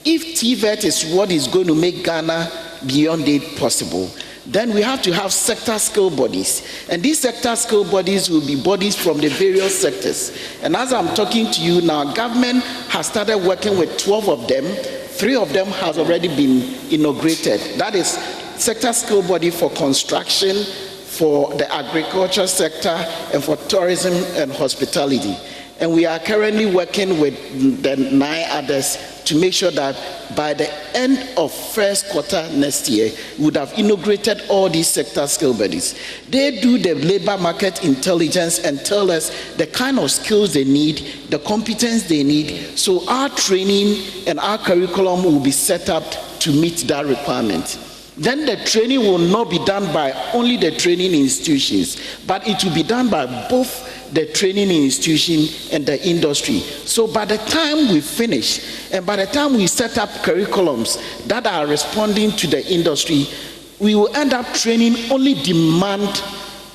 Speaker 10: if TVET is what is going to make Ghana beyond aid possible, then we have to have sector skill bodies. And these sector skill bodies will be bodies from the various sectors. And as I'm talking to you now, government has started working with 12 of them. 3 of them has already been inaugurated. That is sector skill body for construction, for the agriculture sector, and for tourism and hospitality. And we are currently working with the 9 others to make sure that by the end of first quarter next year, we would have integrated all these sector skill bodies. They do the labor market intelligence and tell us the kind of skills they need, the competence they need. So our training and our curriculum will be set up to meet that requirement. Then the training will not be done by only the training institutions, but it will be done by both the training institution and the industry. So by the time we finish and by the time we set up curriculums that are responding to the industry, we will end up training only demand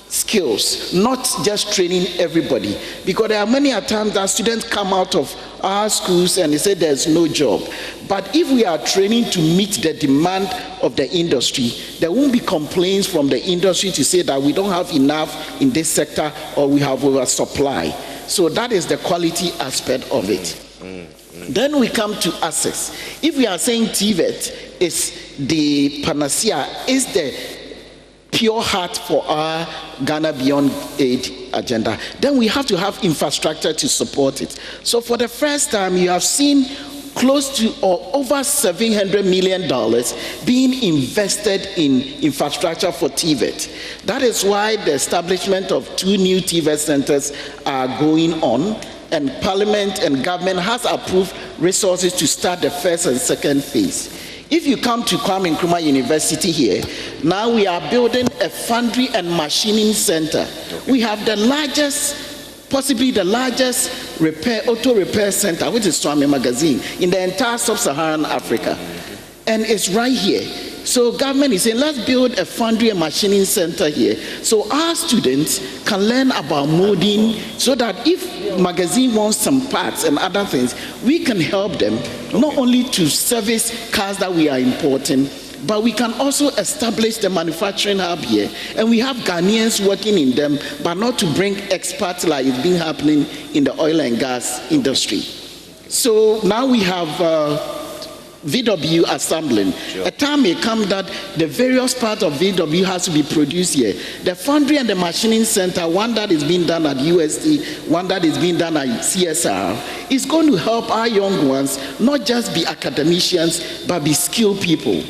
Speaker 10: skills, not just training everybody. Because there are many times that students come out of our schools and they say there's no job. But if we are training to meet the demand of the industry, there won't be complaints from the industry to say that we don't have enough in this sector or we have oversupply. So that is the quality aspect of it. Then we come to access. If we are saying TVET is the panacea, is the pure heart for our Ghana Beyond Aid agenda, then we have to have infrastructure to support it. So for the first time, you have seen close to or over $700 million being invested in infrastructure for TVET. That is why the establishment of 2 new TVET centers are going on, and Parliament and government has approved resources to start the first and second phase. If you come to Kwame Nkrumah University here, now we are building a foundry and machining center. We have the largest, possibly the largest auto repair center, which is Swami Magazine, in the entire sub-Saharan Africa. And it's right here. So government is saying, let's build a foundry and machining center here, so our students can learn about molding, so that if magazine wants some parts and other things, we can help them, not only to service cars that we are importing, but we can also establish the manufacturing hub here. And we have Ghanaians working in them, but not to bring experts like it's been happening in the oil and gas industry. So now we have VW assembling. Sure. A time may come that the various parts of VW has to be produced here. The foundry and the machining center, one that is being done at UST, one that is being done at CSR, is going to help our young ones not just be academicians, but be skilled people.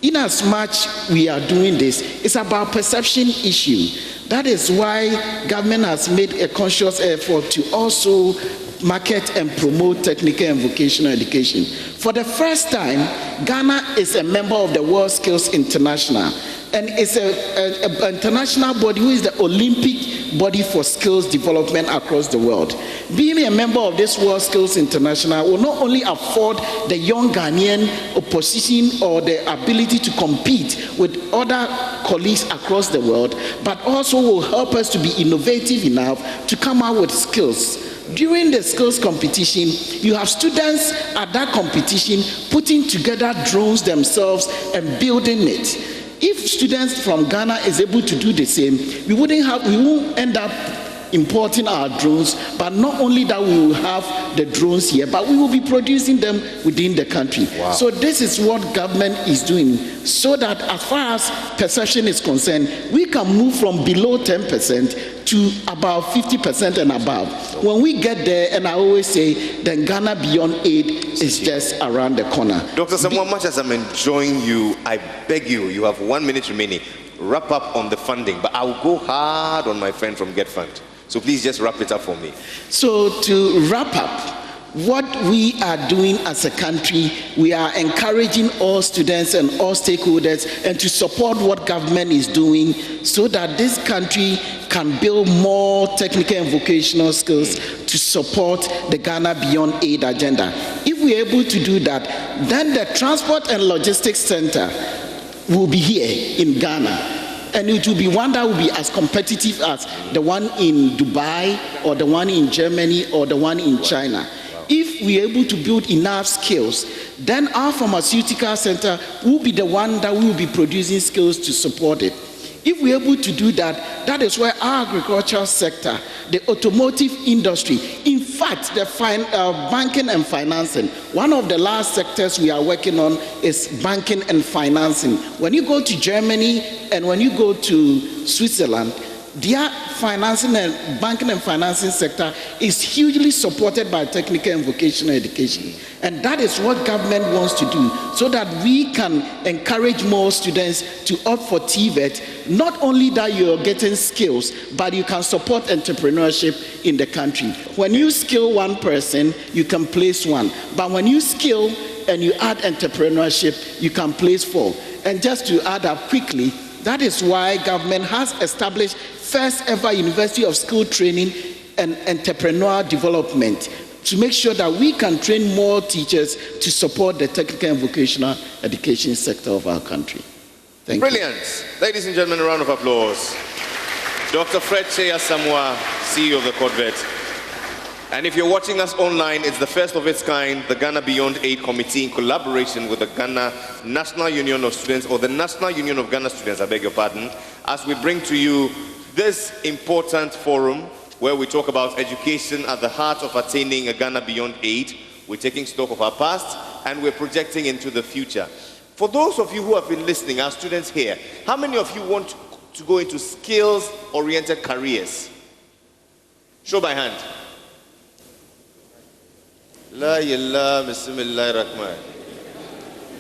Speaker 10: In as much we are doing this, it's about perception issue. That is why government has made a conscious effort to also market and promote technical and vocational education. For the first time, Ghana is a member of the World Skills International, and it's an international body who is the Olympic body for skills development across the world. Being a member of this World Skills International will not only afford the young Ghanaian a position or the ability to compete with other colleagues across the world, but also will help us to be innovative enough to come out with skills. During the skills competition, you have students at that competition putting together drones themselves and building it. If students from Ghana is able to do the same, we won't end up importing our drones, but not only that, we will have the drones here, but we will be producing them within the country. Wow. So this is what government is doing, so that as far as perception is concerned, we can move from below 10% to about 50% and above. When we get there, and I always say, then Ghana Beyond Aid is just around the corner.
Speaker 3: Dr. Samuel, much as I'm enjoying you, I beg you, you have 1 minute remaining. Wrap up on the funding, but I'll go hard on my friend from Get Fund. So please just wrap it up for me. So to wrap up, what we are doing as a country, we are encouraging all students and all stakeholders and to support what government is doing, so that this country can build more technical and vocational skills to support the Ghana Beyond Aid agenda. If we're able to do that, then the Transport and Logistics Center will be here in Ghana. And it will be one that will be as competitive as the one in Dubai or the one in Germany or the one in China. If we are able to build enough skills, then our pharmaceutical center will be the one that will be producing skills to support it. If we're able to do that, that is where our agricultural sector, the automotive industry, in fact, the banking and financing, one of the last sectors we are working on is banking and financing. When you go to Germany and when you go to Switzerland,
Speaker 10: their financing and banking and financing sector is hugely supported by technical and vocational education. And that is what government wants to do, so that we can encourage more students to opt for TVET. Not only that you're getting skills, but you can support entrepreneurship in the country. When you skill one person, you can place one. But when you skill and you add entrepreneurship, you can place 4. And just to add up quickly, that is why government has established first ever University of Skill Training and Entrepreneur Development to make sure that we can train more teachers to support the technical and vocational education sector of our country. Thank you.
Speaker 3: Brilliant. Ladies and gentlemen, a round of applause. Dr. Fred Asamoah, CEO of the CODVET. And if you're watching us online, it's the first of its kind, the Ghana Beyond Aid Committee, in collaboration with the Ghana National Union of Students, or the National Union of Ghana Students, I beg your pardon, as we bring to you this important forum where we talk about education at the heart of attaining a Ghana Beyond Aid. We're taking stock of our past and we're projecting into the future. For those of you who have been listening, our students here, how many of you want to go into skills-oriented careers? Show by hand. La ilaha bismillahir rahman.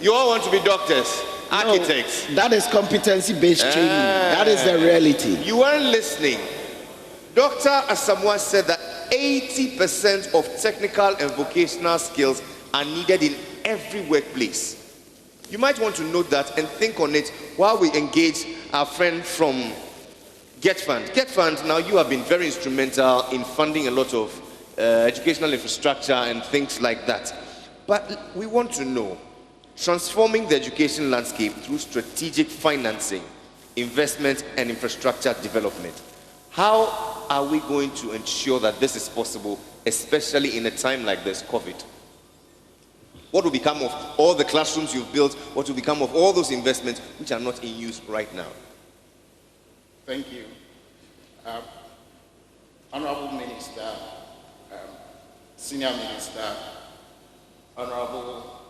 Speaker 3: You all want to be doctors, architects.
Speaker 10: No, that is competency-based training. That is the reality.
Speaker 3: You weren't listening. Dr. Asamoah said that 80% of technical and vocational skills are needed in every workplace. You might want to note that and think on it while we engage our friend from Get Fund. Get Fund, now you have been very instrumental in funding a lot of educational infrastructure and things like that. But we want to know, transforming the education landscape through strategic financing, investment and infrastructure development. How are we going to ensure that this is possible, especially in a time like this, COVID? What will become of all the classrooms you've built? What will become of all those investments which are not in use right now?
Speaker 10: Thank you. Honorable Minister, Senior Minister, Honorable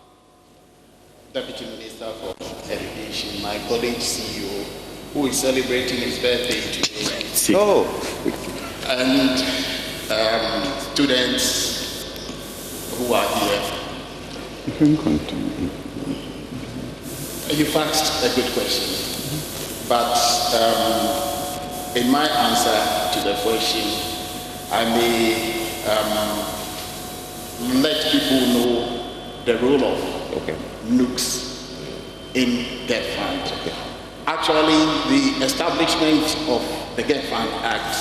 Speaker 10: Deputy Minister for Education, my colleague CEO, who is celebrating his birthday today.
Speaker 3: Oh.
Speaker 10: And students who are here.
Speaker 9: You can continue.
Speaker 10: You've asked a good question, but in my answer to the question, I may let people know the role of NUCs in Get Fund. Actually, the establishment of the Get Fund Act,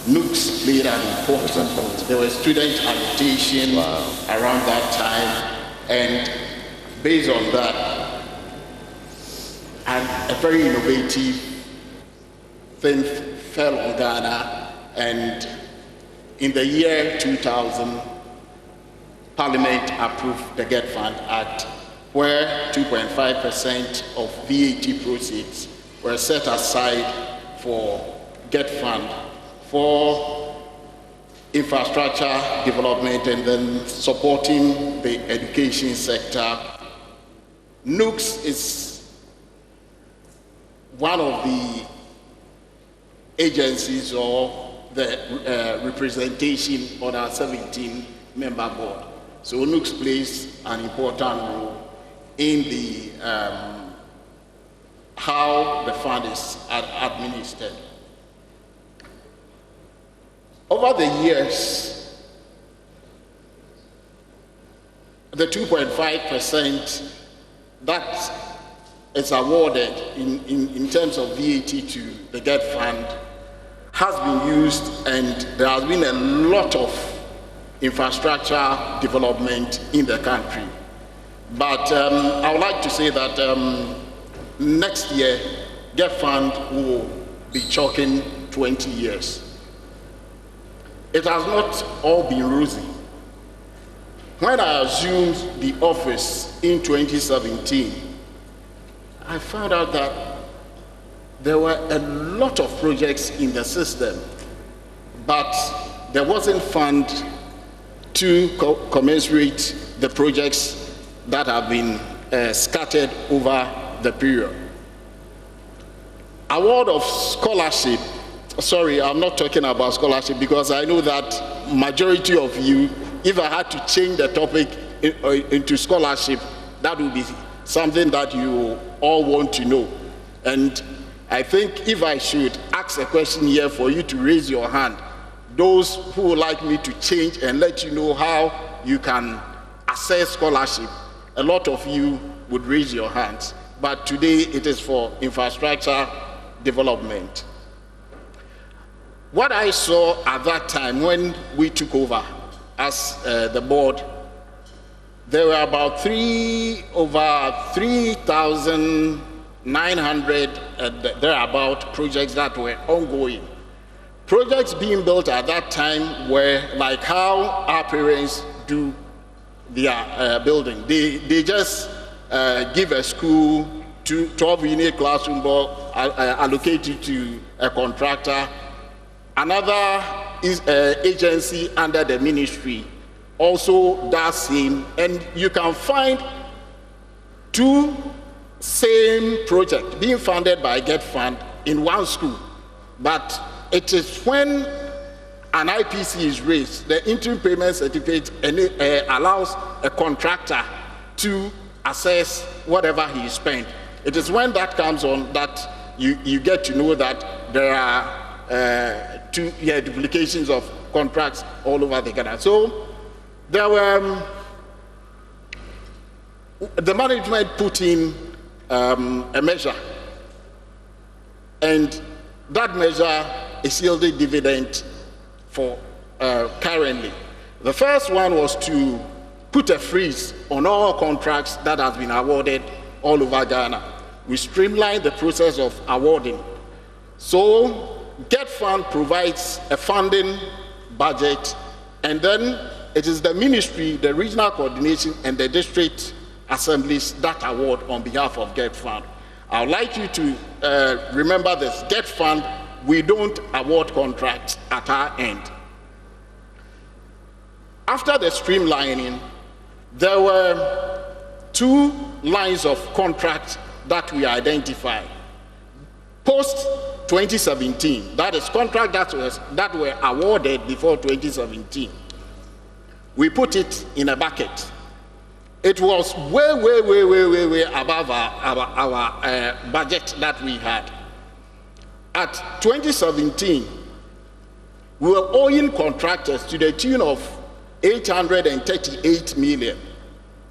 Speaker 10: NUCs played an important role. There was student agitation around that time, and based on that, and a very innovative thing fell on Ghana, and in the year 2000, Parliament approved the Get Fund Act, where 2.5% of VAT proceeds were set aside for Get Fund for infrastructure development and then supporting the education sector. NUCs is one of the agencies or the representation on our 17-member board. So NUCs plays an important role in the how the fund is administered. Over the years, the 2.5% that is awarded in terms of VAT to the Get Fund has been used, and there has been a lot of infrastructure development in the country. But I would like to say that next year, Get Fund will be clocking 20 years. It has not all been rosy. When I assumed the office in 2017, I found out that there were a lot of projects in the system, but there wasn't fund to commensurate the projects that have been scattered over the period. Award of scholarship sorry, I'm not talking about scholarship because I know that majority of you, if I had to change the topic into scholarship, that would be something that you all want to know. And I think if I should ask a question here for you to raise your hand, those who would like me to change and let you know how you can access scholarship, a lot of you would raise your hands. But today it is for infrastructure development. What I saw at that time when we took over as the board, there were about over 3,900 thereabout projects that were ongoing. Projects being built at that time were like how our parents do their building. They just give a school 12-unit classroom block, allocate it to a contractor. Another agency under the ministry also does same, and you can find two same projects being funded by Get Fund in one school. But it is when an IPC is raised, the interim payment certificate allows a contractor to assess whatever he spent. It is when that comes on that you get to know that there are duplications of contracts all over the Ghana. So there were the management put in a measure, and that measure is yielding dividend for currently. The first one was to put a freeze on all contracts that has been awarded all over Ghana. We streamlined the process of awarding. So Get Fund provides a funding budget, and then it is the ministry, the regional coordination, and the district assemblies that award on behalf of Get Fund. I would like you to remember this. Get Fund, we don't award contracts at our end. After the streamlining, there were two lines of contracts that we identified. Post 2017, that is contract that were awarded before 2017. We put it in a bucket. It was way above our budget that we had. At 2017, we were owing contractors to the tune of 838 million.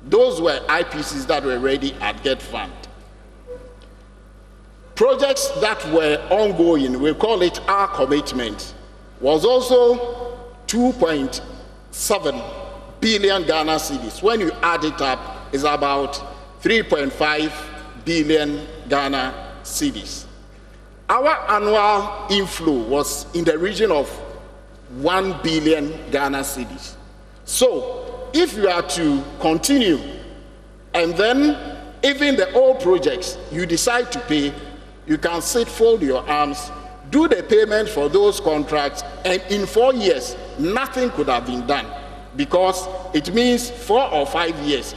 Speaker 10: Those were IPCs that were ready at Get Fund. Projects that were ongoing, we call it our commitment, was also 2.7 billion Ghana cedis. When you add it up, it's about 3.5 billion Ghana cedis. Our annual inflow was in the region of 1 billion Ghana cedis. So if you are to continue, and then even the old projects you decide to pay, you can sit, fold your arms, do the payment for those contracts, and in 4 years, nothing could have been done, because it means 4 or 5 years.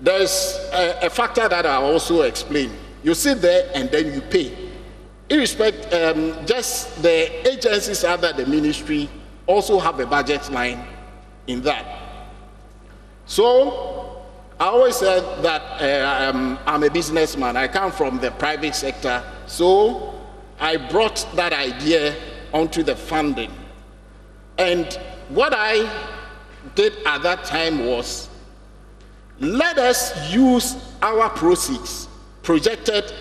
Speaker 10: There's a factor that I also explained. You sit there and then you pay. Irrespective, just the agencies under the ministry also have a budget line in that. So I always said that I'm a businessman. I come from the private sector. So I brought that idea onto the funding. And what I did at that time was, let us use our proceeds, projected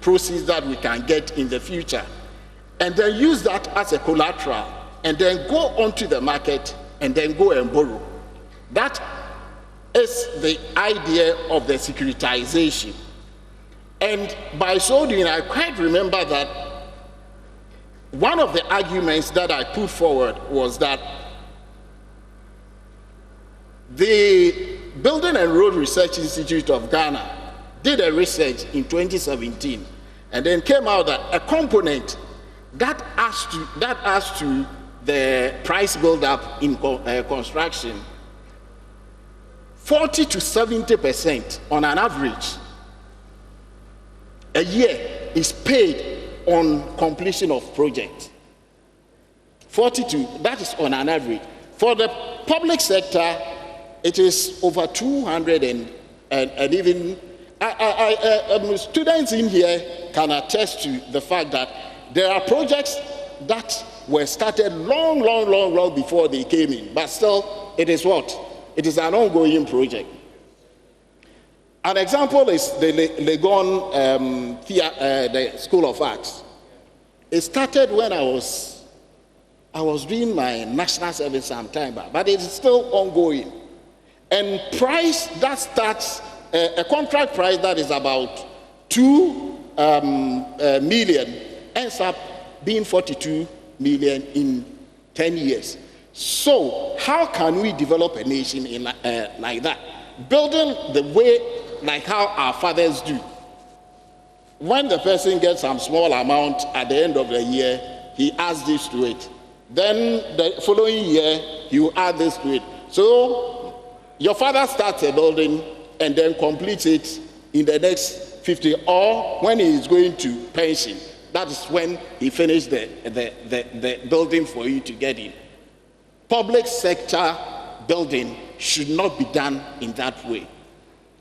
Speaker 10: proceeds that we can get in the future, and then use that as a collateral, and then go onto the market and then go and borrow. That is the idea of the securitization. And by so doing, I quite remember that one of the arguments that I put forward was that the Building and Road Research Institute of Ghana did a research in 2017, and then came out that a component that adds to the price build-up in construction, 40 to 70% on an average a year is paid on completion of projects. 42, that is on an average. For the public sector, it is over 200 and even students in here can attest to the fact that there are projects that were started long before they came in, but still it is what? It is an ongoing project. An example is the Legon the School of Arts. It started when I was doing my national service some time back, but it is still ongoing. And price that starts, a contract price that is about 2 million ends up being 42 million in 10 years. So how can we develop a nation in, like that? Building the way like how our fathers do. When the person gets some small amount at the end of the year, he adds this to it. Then the following year, he will add this to it. So your father starts a building and then completes it in the next 50, or when he is going to pension, that is when he finished the building for you to get in. Public sector building should not be done in that way.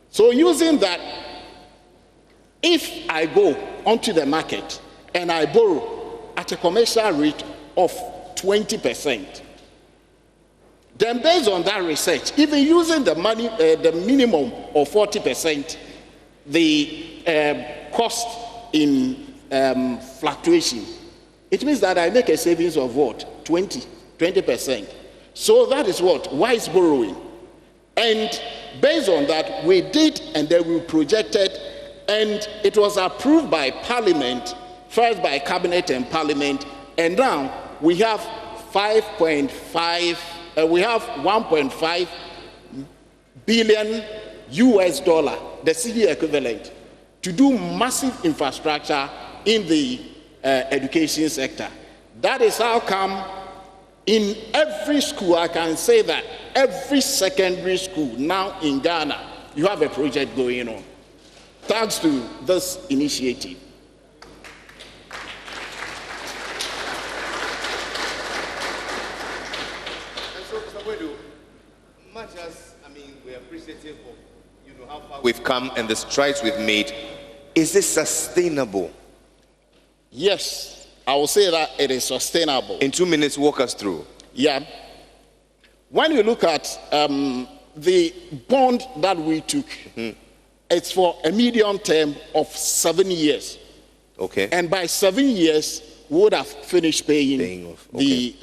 Speaker 10: So using that, if I go onto the market and I borrow at a commercial rate of 20%, then based on that research, even using the money, the minimum of 40%, the cost in fluctuation, it means that I make a savings of what? 20%. So that is what? Wise borrowing. And based on that, we did, and then we projected, and it was approved by Parliament, first by Cabinet and Parliament, and now we have 1.5 billion US dollar, the CD equivalent, to do massive infrastructure in the education sector. That is how come in every school, I can say that every secondary school now in Ghana, you have a project going on, thanks to this initiative.
Speaker 3: Much as, we're appreciative of, how far we've come and the strides we've made, is this sustainable?
Speaker 10: Yes, I will say that it is sustainable.
Speaker 3: In 2 minutes, walk us through.
Speaker 10: Yeah. When you look at the bond that we took, it's for a medium term of 7 years.
Speaker 3: Okay.
Speaker 10: And by 7 years, we would have finished paying off. Okay.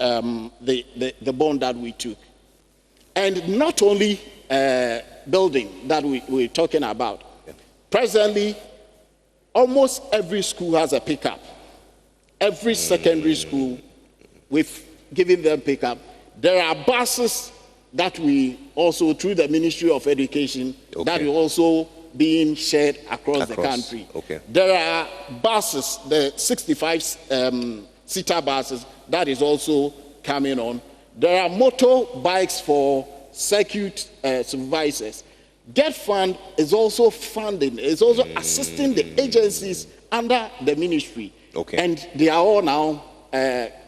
Speaker 10: the bond that we took. And not only building that we're talking about. Yeah. Presently, almost every school has a pickup. Every secondary school, we've given them pickup. There are buses that we also, through the Ministry of Education, that are also being shared across the country.
Speaker 3: Okay.
Speaker 10: There are buses, the 65-seater buses, that is also coming on. There are motorbikes for circuit supervisors. Get Fund is also funding, is also assisting the agencies under the ministry.
Speaker 3: Okay.
Speaker 10: And they are all now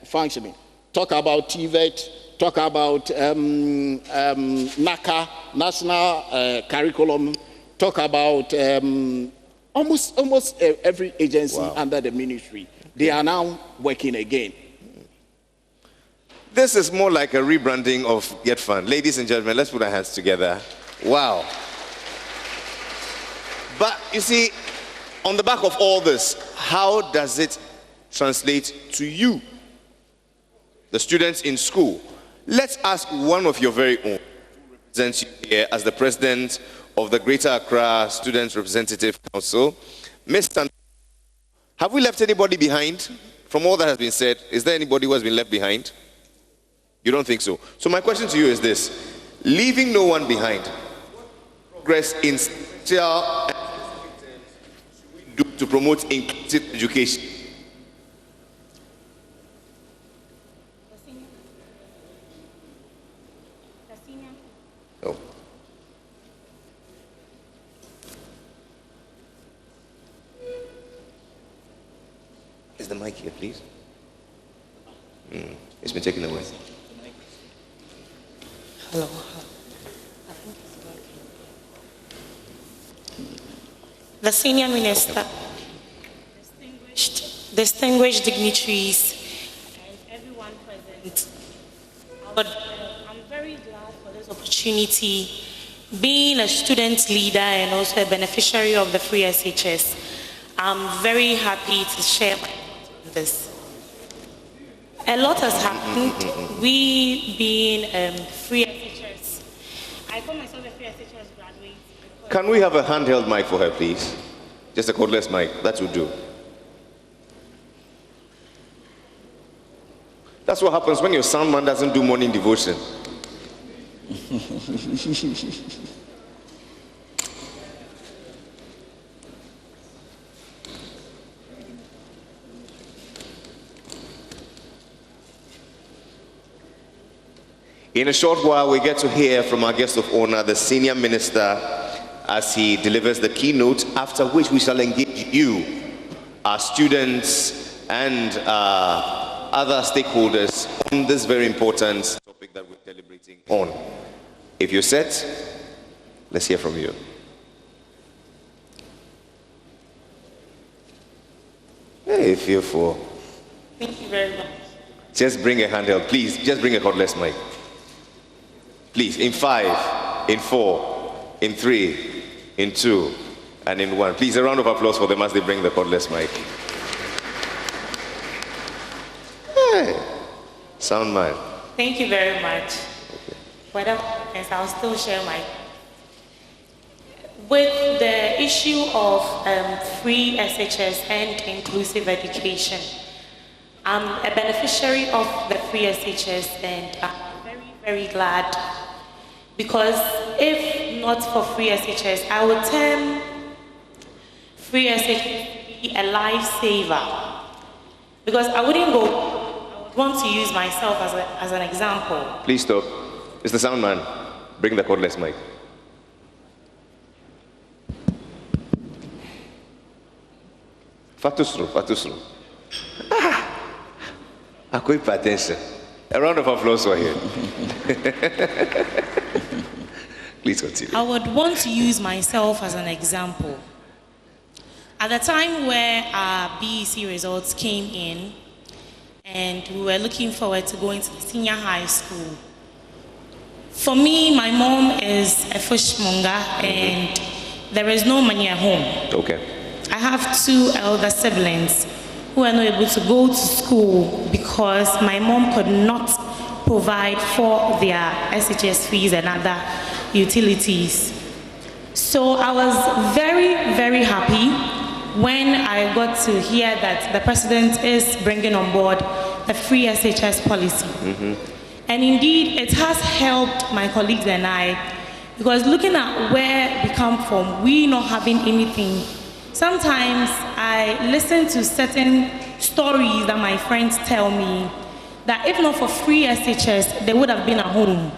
Speaker 10: functioning. Talk about TVET, talk about NACA, National Curriculum, talk about almost every agency under the ministry. They are now working again.
Speaker 3: This is more like a rebranding of Get Fund. Ladies and gentlemen, let's put our hands together. Wow. But you see, on the back of all this, how does it translate to you, the students in school? Let's ask one of your very own who represents you here as the president of the Greater Accra Students Representative Council. Mr. Have we left anybody behind? From all that has been said, is there anybody who has been left behind? You don't think so? So my question to you is this: leaving no one behind, progress in social do to promote inclusive education? Oh. Is the mic here, please? It's been taken away.
Speaker 11: Hello. The senior minister, distinguished dignitaries, and everyone present, I'm very glad for this opportunity. Being a student leader and also a beneficiary of the free SHS, I'm very happy to share my thoughts on this. A lot has happened. We being free SHS, I call myself a free SHS graduate.
Speaker 3: Can we have a handheld mic for her, please? Just a cordless mic, that would do. That's what happens when your sound man doesn't do morning devotion. In a short while, we get to hear from our guest of honor, the senior minister, as he delivers the keynote, after which we shall engage you, our students, and other stakeholders on this very important topic that we're deliberating on. If you're set, let's hear from you. Hey, feel for.
Speaker 11: Thank you very much.
Speaker 3: Just bring a handheld, please. Just bring a cordless mic. Please, in 5, in 4, in 3, in 2, and in 1. Please, a round of applause for them as they bring the cordless mic. Hey, sound man.
Speaker 11: Thank you very much. Whatever happens, I'll still share my. With the issue of free SHS and inclusive education, I'm a beneficiary of the free SHS, and I'm very, very glad, because if not for free SHS, I would term free SHS to be a lifesaver, because I wouldn't go. I would want to use myself as an example.
Speaker 3: Please stop. It's the sound man. Bring the cordless mic. Fatusru, fatusru. I quit pay attention. A round of applause for him. Please continue.
Speaker 11: I would want to use myself as an example. At the time where our BEC results came in, and we were looking forward to going to the senior high school, for me, my mom is a fishmonger, and there is no money at home.
Speaker 3: Okay.
Speaker 11: I have 2 elder siblings who are not able to go to school because my mom could not provide for their SHS fees and other utilities. So I was very, very happy when I got to hear that the president is bringing on board the free SHS policy. And indeed, it has helped my colleagues and I, because looking at where we come from, we not having anything, sometimes I listen to certain stories that my friends tell me that if not for free SHS, they would have been at home.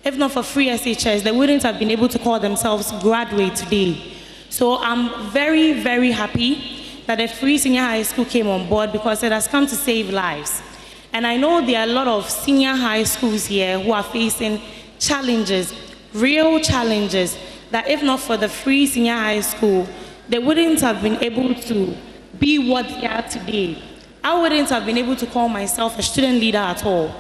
Speaker 11: If not for free SHS, they wouldn't have been able to call themselves graduate today. So I'm very, very happy that the free senior high school came on board, because it has come to save lives. And I know there are a lot of senior high schools here who are facing challenges, real challenges, that if not for the free senior high school, they wouldn't have been able to be what they are today. I wouldn't have been able to call myself a student leader at all,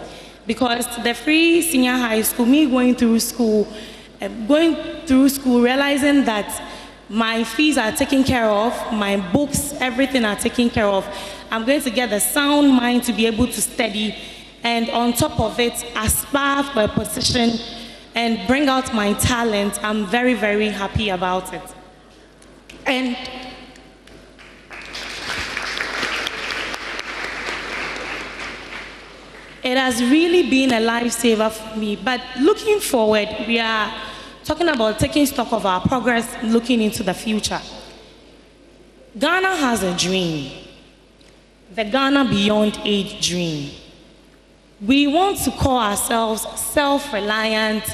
Speaker 11: because the free senior high school, me going through school, realizing that my fees are taken care of, my books, everything are taken care of. I'm going to get the sound mind to be able to study, and on top of it, aspire for a position and bring out my talent. I'm very, very happy about it. And it has really been a lifesaver for me. But looking forward, we are talking about taking stock of our progress, looking into the future. Ghana has a dream, the Ghana Beyond 8 dream. We want to call ourselves self-reliant.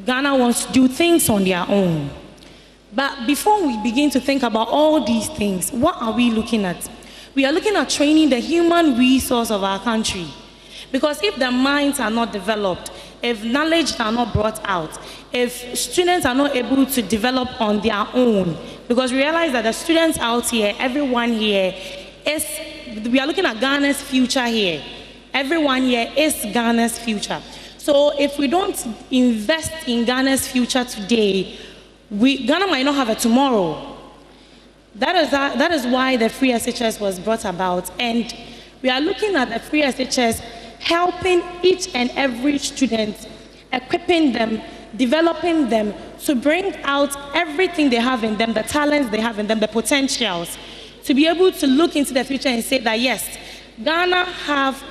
Speaker 11: Ghana wants to do things on their own. But before we begin to think about all these things, what are we looking at? We are looking at training the human resource of our country. Because if the minds are not developed, if knowledge are not brought out, if students are not able to develop on their own, because we realize that the students out here, everyone here, we are looking at Ghana's future here. Everyone here is Ghana's future. So if we don't invest in Ghana's future today, Ghana might not have a tomorrow. That is why the free SHS was brought about. And we are looking at the free SHS helping each and every student, equipping them, developing them to bring out everything they have in them, the talents they have in them, the potentials, to be able to look into the future and say that yes, Ghana have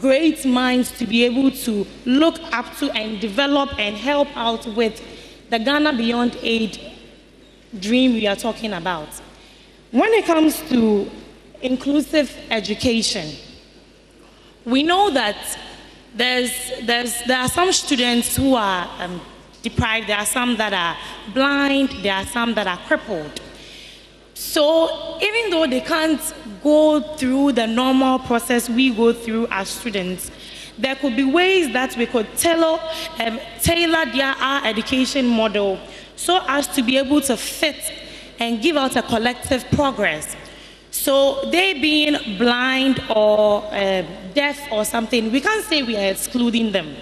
Speaker 11: great minds to be able to look up to and develop and help out with the Ghana Beyond Aid dream we are talking about. When it comes to inclusive education, we know that there are some students who are deprived, there are some that are blind, there are some that are crippled. So even though they can't go through the normal process we go through as students, there could be ways that we could tailor our education model so as to be able to fit and give out a collective progress. So they being blind or deaf or something, we can't say we are excluding them,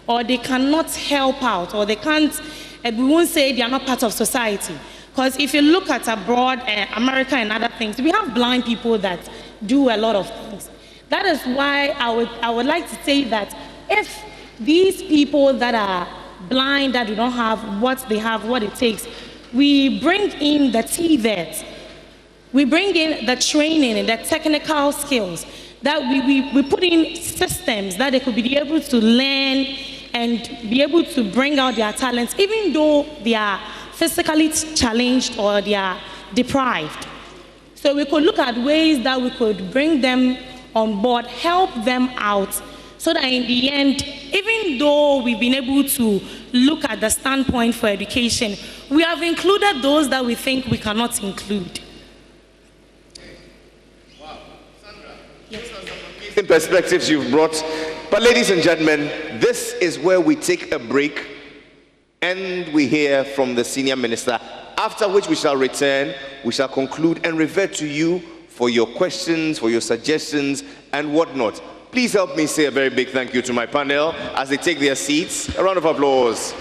Speaker 11: or they cannot help out, or they can't, we won't say they are not part of society. Because if you look at abroad, America and other things, we have blind people that do a lot of things. That is why I would like to say that if these people that are blind, that do not have what they have, what it takes, we bring in the TVET, we bring in the training and the technical skills, that we put in systems that they could be able to learn and be able to bring out their talents, even though they are physically challenged or they are deprived. So we could look at ways that we could bring them on board, help them out, so that in the end, even though we've been able to look at the standpoint for education, we have included those that we think we cannot include.
Speaker 12: Wow, Sandra, those are some amazing perspectives you've brought. But ladies and gentlemen, this is where we take a break and we hear from the senior minister, after which we shall return, we shall conclude and revert to you for your questions, for your suggestions, and whatnot. Please help me say a very big thank you to my panel as they take their seats. A round of applause.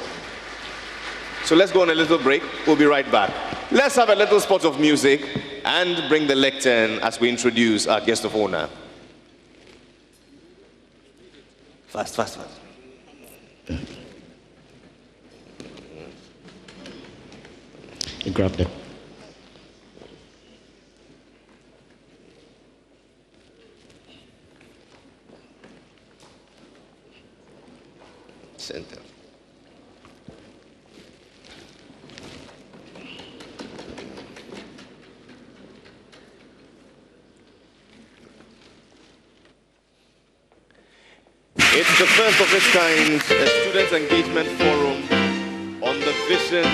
Speaker 12: So let's go on a little break. We'll be right back. Let's have a little spot of music and bring the lectern as we introduce our guest of honor. Fast, fast, fast.
Speaker 2: You grab them.
Speaker 12: Center. It's the first of its kind, a student engagement forum on the vision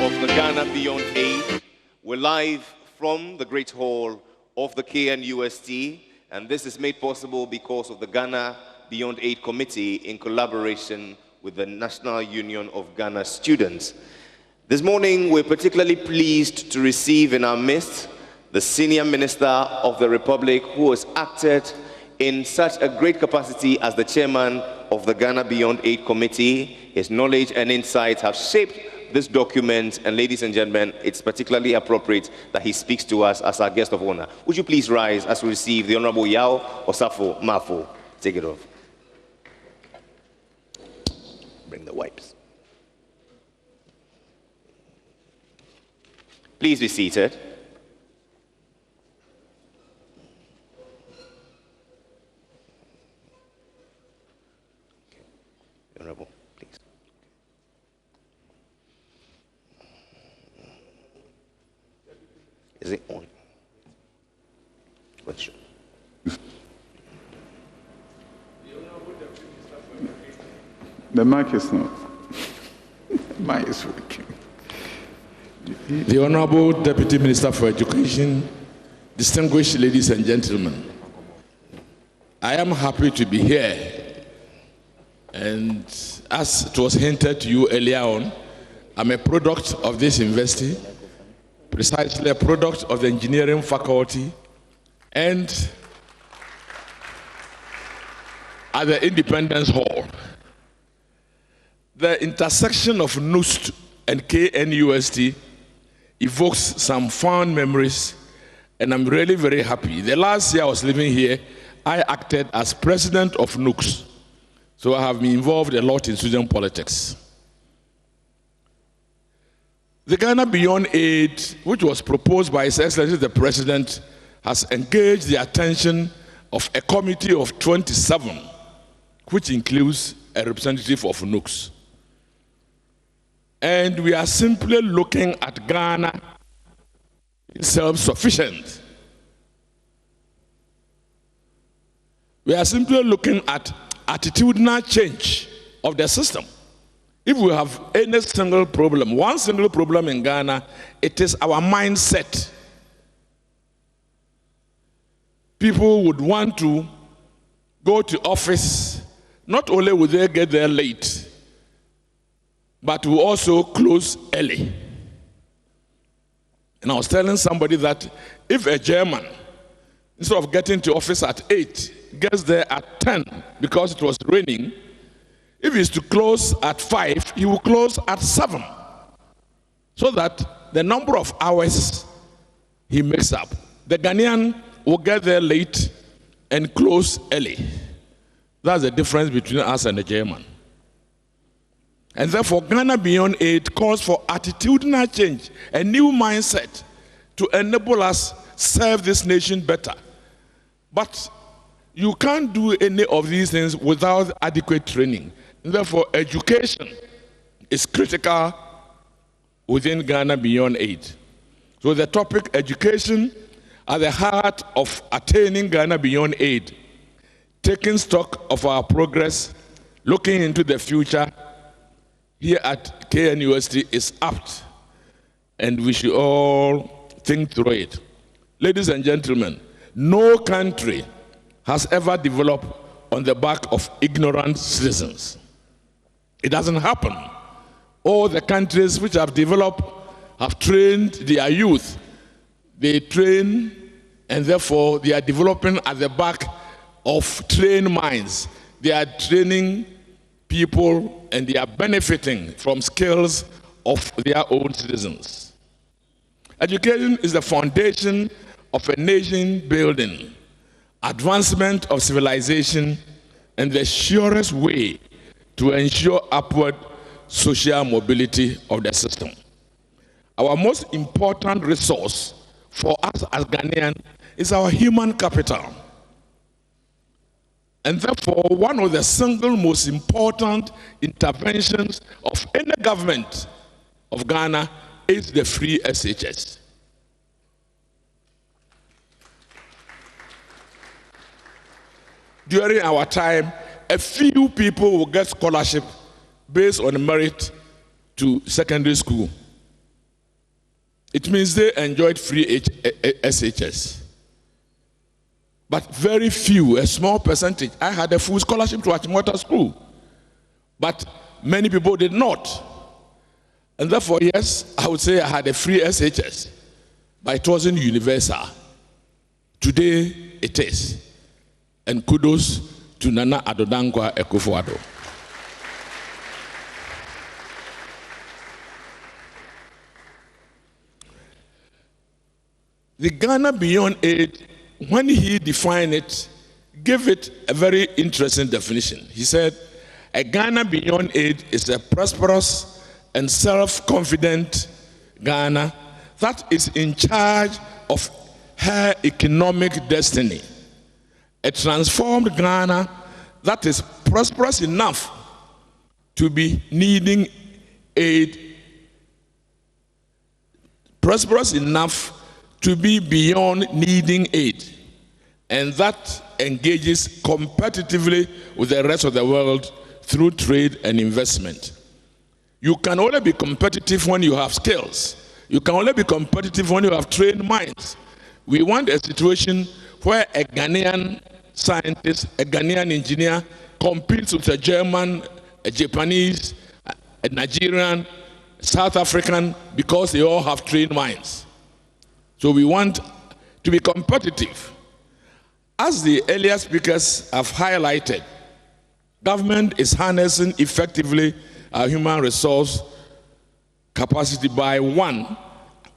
Speaker 12: of the Ghana Beyond Aid. We're live from the Great Hall of the KNUST, and this is made possible because of the Ghana Beyond Aid Committee in collaboration with the National Union of Ghana Students. This morning, we're particularly pleased to receive in our midst the Senior Minister of the Republic, who has acted in such a great capacity as the chairman of the Ghana Beyond Aid Committee. His knowledge and insights have shaped this document, and ladies and gentlemen, it's particularly appropriate that he speaks to us as our guest of honor. Would you please rise as we receive the Honorable Yao Osafo Mafo. Take it off. Bring the wipes. Please be seated. Honorable, please. Is it on? Question.
Speaker 9: The mic is not. Mine is working.
Speaker 13: The Honorable Deputy Minister for Education, distinguished ladies and gentlemen, I am happy to be here. And as it was hinted to you earlier on, I'm a product of this university, precisely a product of the engineering faculty, and at the Independence Hall. The intersection of NUST and KNUST evokes some fond memories, and I'm really very happy. The last year I was living here, I acted as president of NUCS, so I have been involved a lot in student politics. The Ghana Beyond Aid, which was proposed by His Excellency the President, has engaged the attention of a committee of 27, which includes a representative of NUCS. And we are simply looking at Ghana self-sufficient. We are simply looking at attitudinal change of the system. If we have any single problem, one single problem in Ghana, it is our mindset. People would want to go to office, not only will they get there late, but will also close early. And I was telling somebody that if a German, instead of getting to office at 8, gets there at 10 because it was raining, if he's to close at 5, he will close at 7. So that the number of hours he makes up. The Ghanaian will get there late and close early. That's the difference between us and the German. And therefore, Ghana Beyond Aid calls for attitudinal change, a new mindset to enable us serve this nation better. But you can't do any of these things without adequate training. And therefore, education is critical within Ghana Beyond Aid. So the topic education at the heart of attaining Ghana Beyond Aid, taking stock of our progress, looking into the future, here at KNUST is apt, and we should all think through it. Ladies and gentlemen, no country has ever developed on the back of ignorant citizens. It doesn't happen. All the countries which have developed have trained their youth. They train, and therefore they are developing at the back of trained minds. They are training people, and they are benefiting from skills of their own citizens. Education is the foundation of a nation building, advancement of civilization, and the surest way to ensure upward social mobility of the system. Our most important resource for us as Ghanaians is our human capital. And therefore, one of the single most important interventions of any government of Ghana is the free SHS. During our time, a few people will get scholarship based on merit to secondary school. It means they enjoyed free SHS. But very few, a small percentage. I had a full scholarship to Achimota School, but many people did not. And therefore, yes, I would say I had a free SHS, but it wasn't universal. Today, it is. And kudos to Nana Addo Dankwa Akufo-Addo. The Ghana Beyond Aid, when he defined it, gave it a very interesting definition. He said, a Ghana Beyond Aid is a prosperous and self-confident Ghana that is in charge of her economic destiny. A transformed Ghana that is prosperous enough to be needing aid, prosperous enough to be beyond needing aid, and that engages competitively with the rest of the world through trade and investment. You can only be competitive when you have skills. You can only be competitive when you have trained minds. We want a situation where a Ghanaian scientist, a Ghanaian engineer competes with a German, a Japanese, a Nigerian, South African, because they all have trained minds. So we want to be competitive. As the earlier speakers have highlighted, government is harnessing effectively our human resource capacity by, one,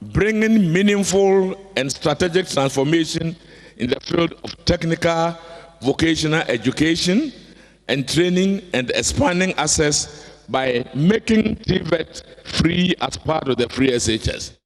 Speaker 13: bringing meaningful and strategic transformation in the field of technical vocational education and training, and expanding access by making TVET free as part of the free SHS.